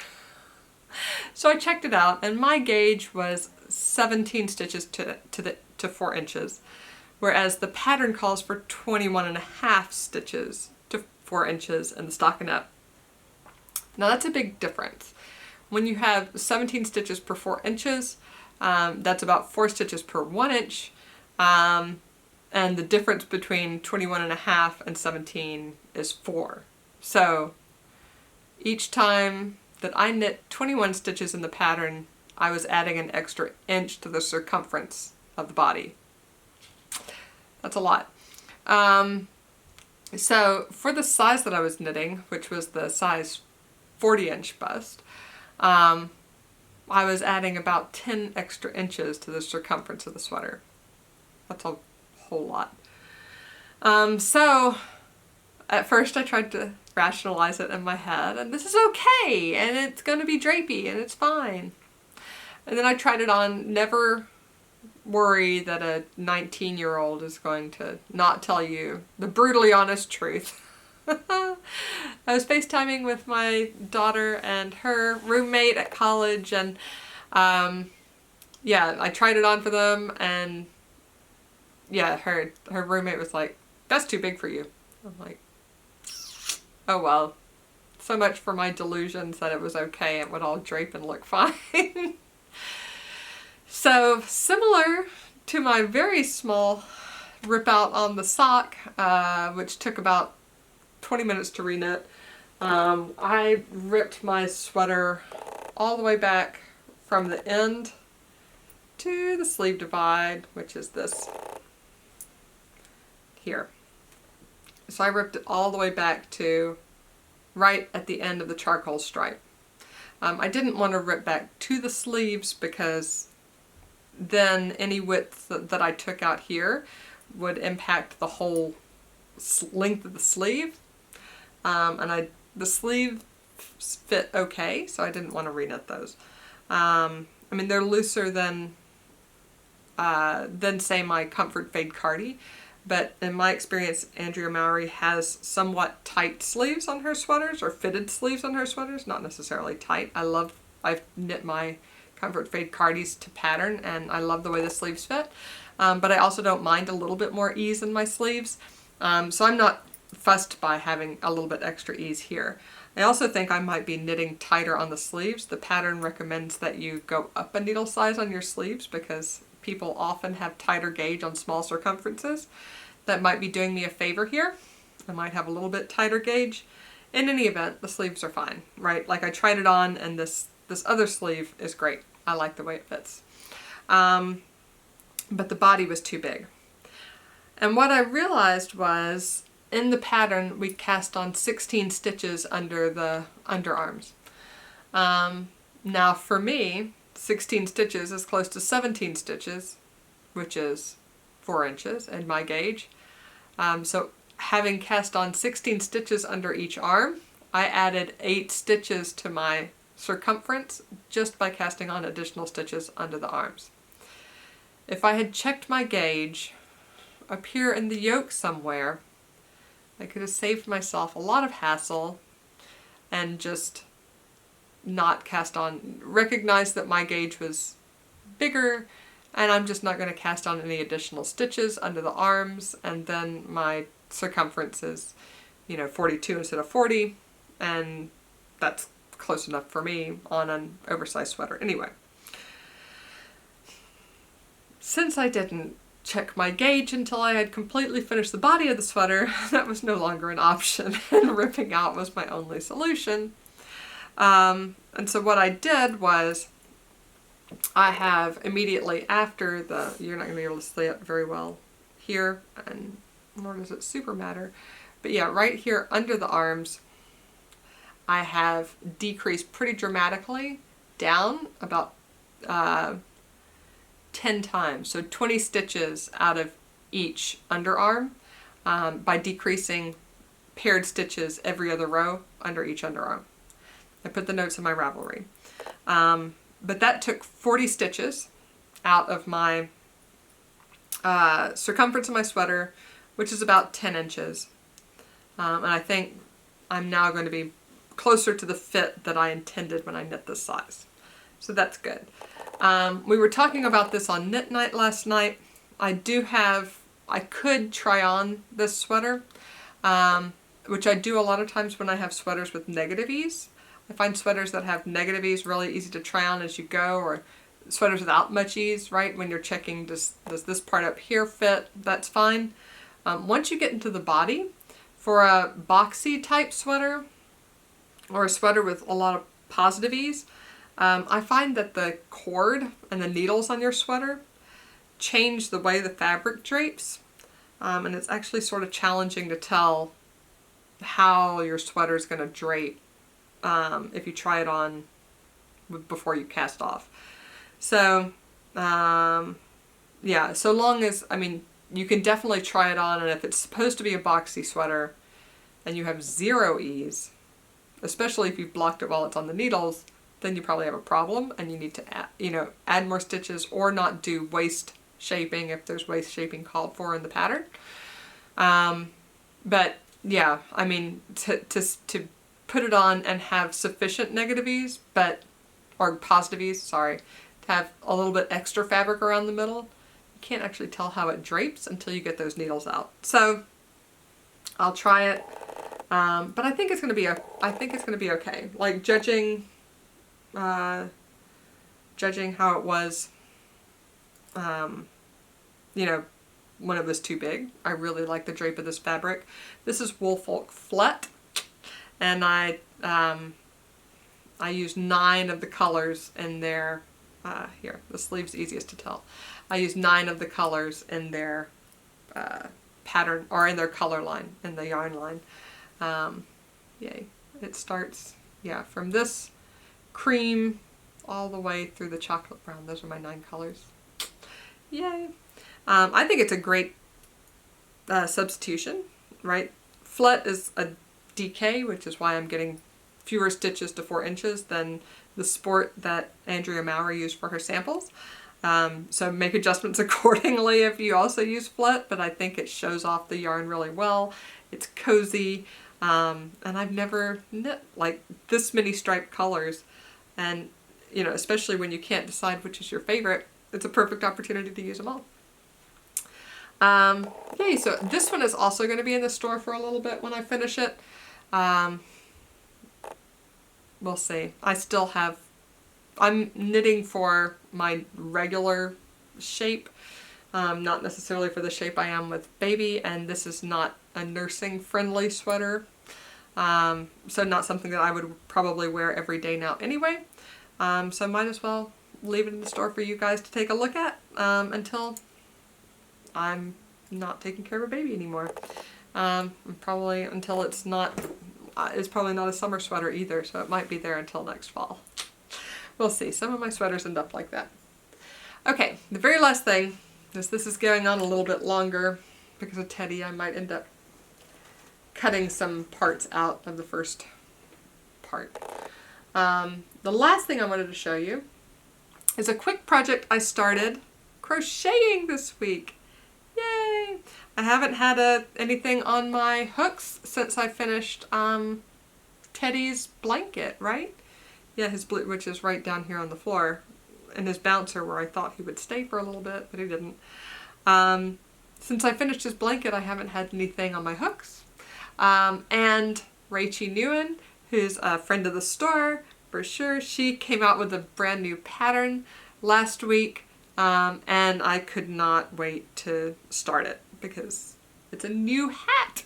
So I checked it out, and my gauge was 17 stitches to 4 inches, whereas the pattern calls for 21.5 stitches to 4 inches in the stockinette. Now that's a big difference. When you have 17 stitches per 4 inches, that's about 4 stitches per 1 inch, and the difference between 21.5 and 17 is 4. So each time that I knit 21 stitches in the pattern, I was adding an extra inch to the circumference of the body. That's a lot. So for the size that I was knitting, which was the size 40-inch bust, I was adding about 10 extra inches to the circumference of the sweater. That's a whole lot. So at first I tried to rationalize it in my head, and this is okay, and it's going to be drapey, and it's fine. And then I tried it on. Never worry that a 19-year-old is going to not tell you the brutally honest truth. I was FaceTiming with my daughter and her roommate at college, and I tried it on for them, and her roommate was like, that's too big for you. I'm like, oh well, so much for my delusions that it was okay, it would all drape and look fine. So similar to my very small rip out on the sock, which took about 20 minutes to reknit, I ripped my sweater all the way back from the end to the sleeve divide, which is this here. So I ripped it all the way back to right at the end of the charcoal stripe. I didn't want to rip back to the sleeves because then any width that I took out here would impact the whole length of the sleeve. And the sleeves fit okay, so I didn't want to reknit those. I mean, they're looser than say my Comfort Fade Cardi, but in my experience, Andrea Mowry has somewhat tight sleeves on her sweaters, or fitted sleeves on her sweaters, not necessarily tight. I've knit my Comfort Fade Cardis to pattern, and I love the way the sleeves fit, but I also don't mind a little bit more ease in my sleeves, so I'm not fussed by having a little bit extra ease here. I also think I might be knitting tighter on the sleeves. The pattern recommends that you go up a needle size on your sleeves because people often have tighter gauge on small circumferences. That might be doing me a favor here. I might have a little bit tighter gauge. in any event, the sleeves are fine, right? Like I tried it on, and this other sleeve is great. I like the way it fits. But the body was too big. And what I realized was, in the pattern, we cast on 16 stitches under the underarms. Now for me, 16 stitches is close to 17 stitches, which is 4 inches in my gauge. So having cast on 16 stitches under each arm, I added 8 stitches to my circumference just by casting on additional stitches under the arms. If I had checked my gauge up here in the yoke somewhere, I could have saved myself a lot of hassle and just not cast on, recognize that my gauge was bigger, and I'm just not going to cast on any additional stitches under the arms, and then my circumference is, 42 instead of 40, and that's close enough for me on an oversized sweater anyway. Since I didn't check my gauge until I had completely finished the body of the sweater, that was no longer an option, and ripping out was my only solution. And so what I did was, I have immediately after you're not going to be able to see it very well here, and nor does it super matter, but yeah, right here under the arms, I have decreased pretty dramatically down about 10 times, so 20 stitches out of each underarm by decreasing paired stitches every other row under each underarm. I put the notes in my Ravelry. But that took 40 stitches out of my circumference of my sweater, which is about 10 inches. And I think I'm now going to be closer to the fit that I intended when I knit this size. So that's good. We were talking about this on Knit Night last night. I could try on this sweater, which I do a lot of times when I have sweaters with negative ease. I find sweaters that have negative ease really easy to try on as you go, or sweaters without much ease, right? When you're checking, does this part up here fit? That's fine. Once you get into the body, for a boxy type sweater, or a sweater with a lot of positive ease, I find that the cord and the needles on your sweater change the way the fabric drapes, and it's actually sort of challenging to tell how your sweater is going to drape if you try it on before you cast off. So yeah, so long as, you can definitely try it on, and if it's supposed to be a boxy sweater and you have zero ease, especially if you've blocked it while it's on the needles, then you probably have a problem, and you need to add more stitches or not do waist shaping if there's waist shaping called for in the pattern. But yeah, to put it on and have sufficient negative ease, or positive ease, sorry, to have a little bit extra fabric around the middle, you can't actually tell how it drapes until you get those needles out. So I'll try it, but I think it's going to be okay. Like judging how it was, when it was too big. I really like the drape of this fabric. This is Woolfolk Flet, and I used 9 of the colors in their, here, the sleeve's easiest to tell. I used 9 of the colors in their pattern, or in their color line, in the yarn line. Yay. It starts, from this cream all the way through the chocolate brown. Those are my 9 colors. Yay. I think it's a great substitution, right? Flet is a DK, which is why I'm getting fewer stitches to 4 inches than the sport that Andrea Mowry used for her samples. So make adjustments accordingly if you also use Flet, but I think it shows off the yarn really well. It's cozy, and I've never knit like this many striped colors, and especially when you can't decide which is your favorite, it's a perfect opportunity to use them all. Okay, so this one is also going to be in the store for a little bit when I finish it. We'll see. I'm knitting for my regular shape, not necessarily for the shape I am with baby, and this is not a nursing friendly sweater. So not something that I would probably wear every day now anyway. So might as well leave it in the store for you guys to take a look at until I'm not taking care of a baby anymore. Probably until it's probably not a summer sweater either, so it might be there until next fall. We'll see. Some of my sweaters end up like that. Okay, the very last thing is this is going on a little bit longer because of Teddy. I might end up cutting some parts out of the first part. The last thing I wanted to show you is a quick project I started crocheting this week. Yay! I haven't had anything on my hooks since I finished Teddy's blanket, right? Yeah, his blue, which is right down here on the floor, and his bouncer where I thought he would stay for a little bit, but he didn't. Since I finished his blanket, I haven't had anything on my hooks. And Rachy Newin, who's a friend of the store, for sure, she came out with a brand new pattern last week, and I could not wait to start it because it's a new hat.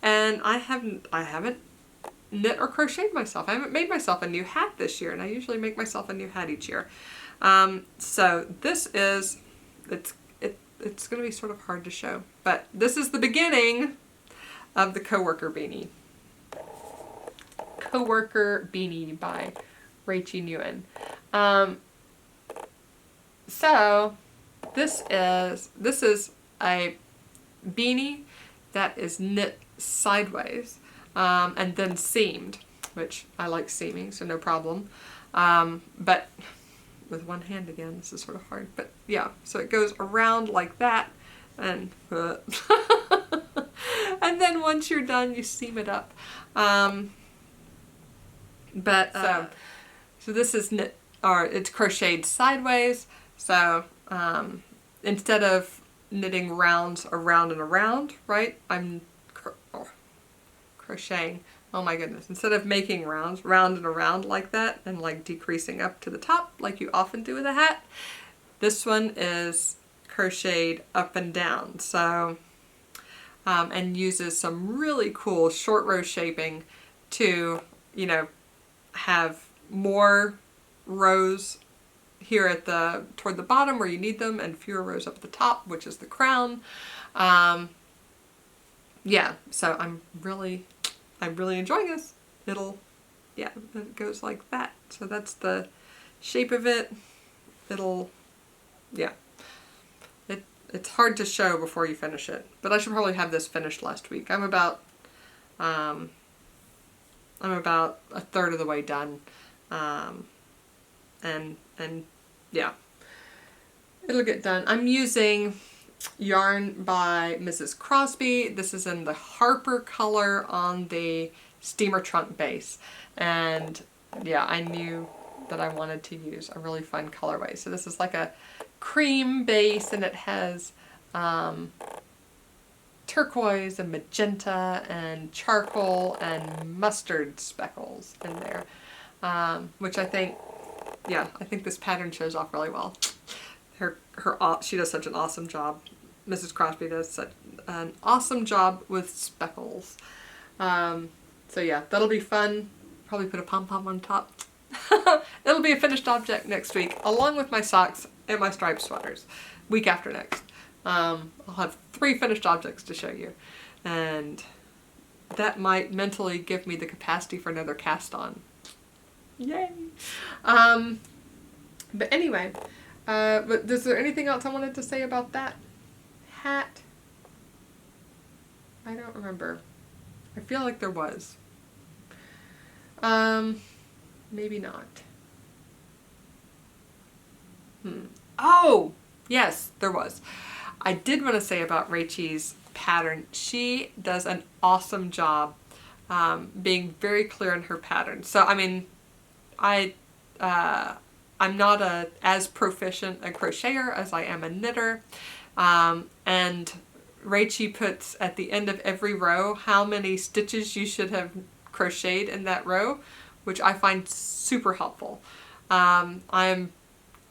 And I haven't knit or crocheted myself. I haven't made myself a new hat this year, and I usually make myself a new hat each year. So this is, it's going to be sort of hard to show, but this is the beginning of the Coworker Beanie. Coworker Beanie by Rachy Newin. So this is a beanie that is knit sideways and then seamed, which I like seaming, so no problem. But with one hand again, this is sort of hard. But yeah, so it goes around like that, and and then once you're done, you seam it up. So this is knit, or it's crocheted sideways. So instead of knitting rounds around and around, right? I'm crocheting. Oh my goodness! Instead of making rounds round and around like that and like decreasing up to the top like you often do with a hat, this one is crocheted up and down. So and uses some really cool short row shaping to, you know, have more rows here at toward the bottom where you need them and fewer rows up at the top, which is the crown. Yeah, so I'm really enjoying this. It goes like that. So that's the shape of it. It's hard to show before you finish it, but I should probably have this finished last week. I'm about a third of the way done. And yeah, it'll get done. I'm using yarn by Mrs. Crosby. This is in the Harper color on the steamer trunk base. And yeah, I knew that I wanted to use a really fun colorway. So this is like a cream base, and it has turquoise and magenta and charcoal and mustard speckles in there, which I think this pattern shows off really well. She does such an awesome job. Mrs. Crosby does such an awesome job with speckles. So yeah, that'll be fun. Probably put a pom-pom on top. It'll be a finished object next week, along with my socks and my striped sweaters. Week after next. I'll have 3 finished objects to show you. And that might mentally give me the capacity for another cast on. Yay! But anyway, but is there anything else I wanted to say about that hat? I don't remember. I feel like there was. Maybe not. Oh, yes, there was. I did want to say about Rachy's pattern. She does an awesome job being very clear in her pattern. So, I mean, I'm not as proficient a crocheter as I am a knitter. And Rachy puts at the end of every row how many stitches you should have crocheted in that row, which I find super helpful. I'm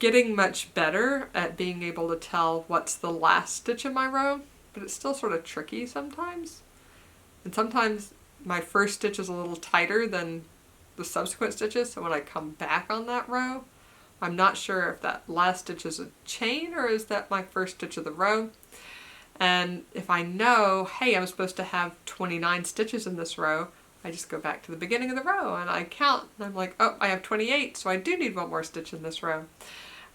getting much better at being able to tell what's the last stitch in my row, but it's still sort of tricky sometimes. And sometimes my first stitch is a little tighter than the subsequent stitches. So when I come back on that row, I'm not sure if that last stitch is a chain or is that my first stitch of the row. And if I know, hey, I'm supposed to have 29 stitches in this row, I just go back to the beginning of the row and I count. And I'm like, oh, I have 28, so I do need one more stitch in this row.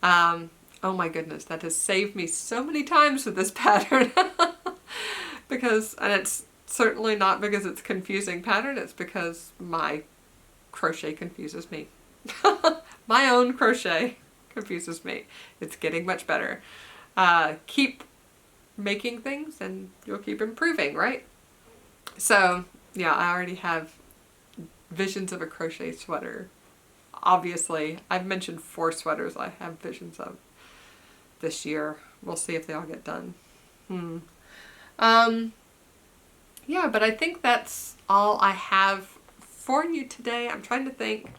Oh my goodness, that has saved me so many times with this pattern. And it's certainly not because it's a confusing pattern, it's because my crochet confuses me. My own crochet confuses me. It's getting much better. Keep making things and you'll keep improving, right? So yeah, I already have visions of a crochet sweater. Obviously, I've mentioned 4 sweaters I have visions of this year. We'll see if they all get done. Yeah, but I think that's all I have for you today. I'm trying to think.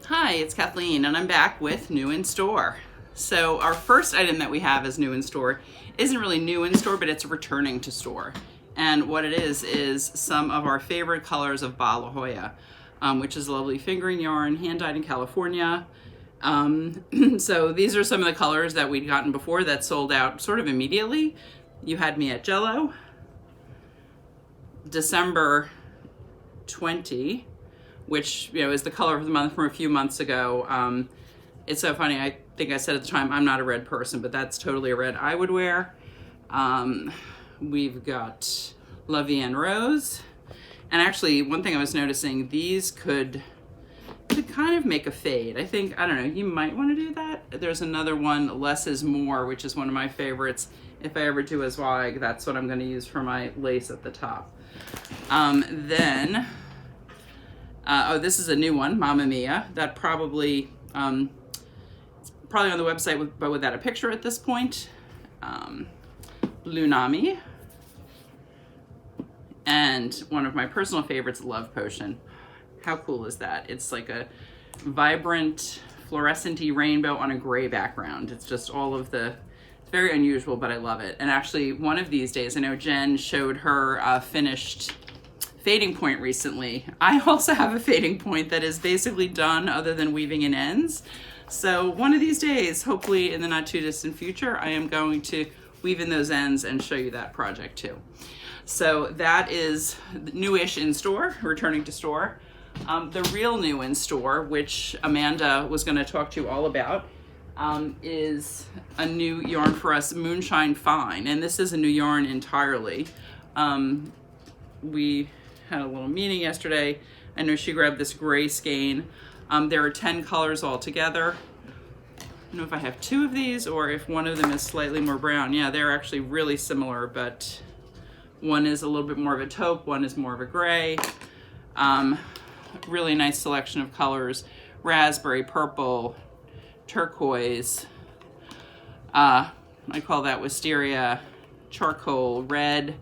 Hi, it's Kathleen, and I'm back with New in Store. So our first item that we have as new in store isn't really new in store, but it's returning to store. And what it is some of our favorite colors of Ba La Jolla, which is a lovely fingering yarn, hand-dyed in California. So these are some of the colors that we'd gotten before that sold out sort of immediately. You had me at Jello, December 20, which is the color of the month from a few months ago. It's so funny, I think I said at the time, I'm not a red person, but that's totally a red I would wear. We've got La Vie en Rose. And actually, one thing I was noticing, these could kind of make a fade. I think, I don't know, you might want to do that. There's another one, Less is More, which is one of my favorites. If I ever do a Zweig, that's what I'm going to use for my lace at the top. This is a new one, Mamma Mia. That probably, it's probably on the website, but without a picture at this point. Lunami. And one of my personal favorites, Love Potion. How cool is that? It's like a vibrant, fluorescent-y rainbow on a gray background. It's just all of the, it's very unusual, but I love it. And actually, one of these days, I know Jen showed her finished fading point recently. I also have a fading point that is basically done other than weaving in ends. So one of these days, hopefully in the not too distant future, I am going to weave in those ends and show you that project too. So that is newish in store, returning to store. The real new in store, which Amanda was going to talk to you all about, is a new yarn for us, Moonshine Fine. And this is a new yarn entirely. We had a little meeting yesterday. I know she grabbed this gray skein. There are 10 colors altogether. I don't know if I have 2 of these or if one of them is slightly more brown. Yeah, they're actually really similar, but one is a little bit more of a taupe, one is more of a gray. Really nice selection of colors. Raspberry, purple, turquoise. I call that wisteria, charcoal, red,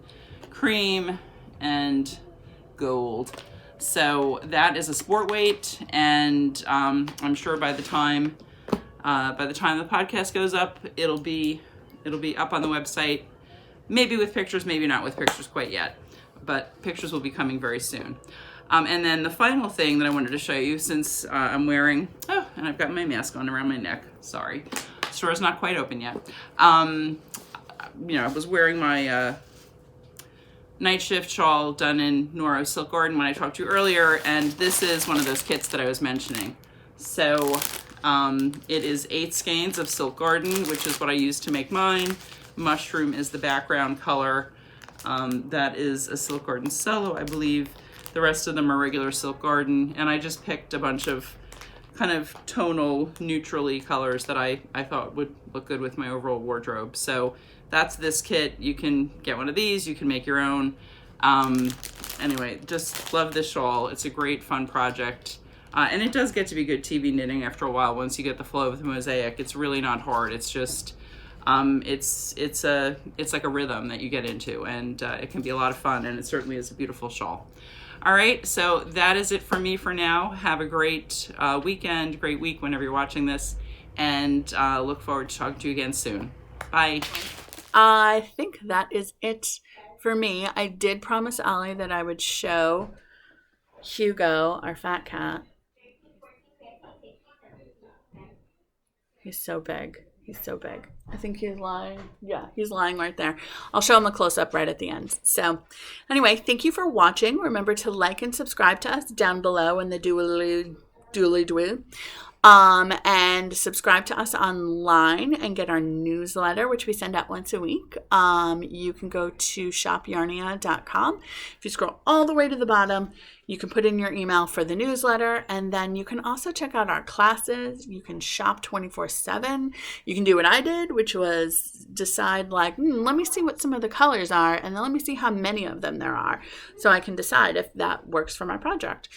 cream, and gold. So that is a sport weight, and I'm sure by the time the podcast goes up, it'll be up on the website. Maybe with pictures, maybe not with pictures quite yet, but pictures will be coming very soon. And then the final thing that I wanted to show you, since I'm wearing, and I've got my mask on around my neck. Sorry, the store's not quite open yet. I was wearing my Nightshift shawl done in Noro Silk Garden when I talked to you earlier, and this is one of those kits that I was mentioning. So it is 8 skeins of Silk Garden, which is what I used to make mine. Mushroom is the background color. That is a Silk Garden Solo, I believe. The rest of them are regular Silk Garden, and I just picked a bunch of kind of tonal, neutrally colors that I thought would look good with my overall wardrobe. So that's this kit. You can get one of these, you can make your own. Anyway, just love this shawl. It's a great fun project. And it does get to be good TV knitting after a while once you get the flow of the mosaic. It's really not hard. It's just, it's like a rhythm that you get into, and it can be a lot of fun, and it certainly is a beautiful shawl. All right, so that is it for me for now. Have a great weekend, great week whenever you're watching this, and look forward to talking to you again soon. Bye. I think that is it for me. I did promise Ollie that I would show Hugo, our fat cat. He's so big. He's so big. I think he's lying. Yeah, he's lying right there. I'll show him a close-up right at the end. So anyway, thank you for watching. Remember to like and subscribe to us down below in the dooley-doo. And subscribe to us online and get our newsletter, which we send out once a week. You can go to shopyarnia.com. If you scroll all the way to the bottom, you can put in your email for the newsletter, and then you can also check out our classes. You can shop 24/7. You can do what I did, which was decide like, let me see what some of the colors are, and then let me see how many of them there are, so I can decide if that works for my project.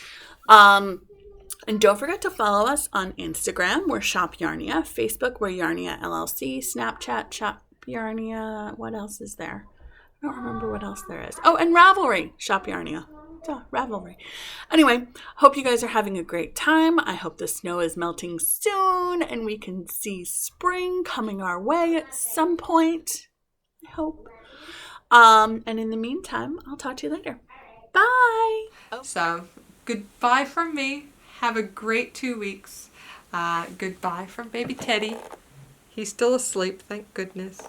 And don't forget to follow us on Instagram, we're Shop Yarnia. Facebook, we're Yarnia LLC. Snapchat, Shop Yarnia. What else is there? I don't remember what else there is. Oh, and Ravelry, Shop Yarnia. Yeah, Ravelry. Anyway, hope you guys are having a great time. I hope the snow is melting soon and we can see spring coming our way at some point. I hope. And in the meantime, I'll talk to you later. Bye. So, goodbye from me. Have a great 2 weeks. Goodbye from baby Teddy. He's still asleep, thank goodness.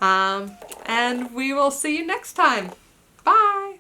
And we will see you next time. Bye.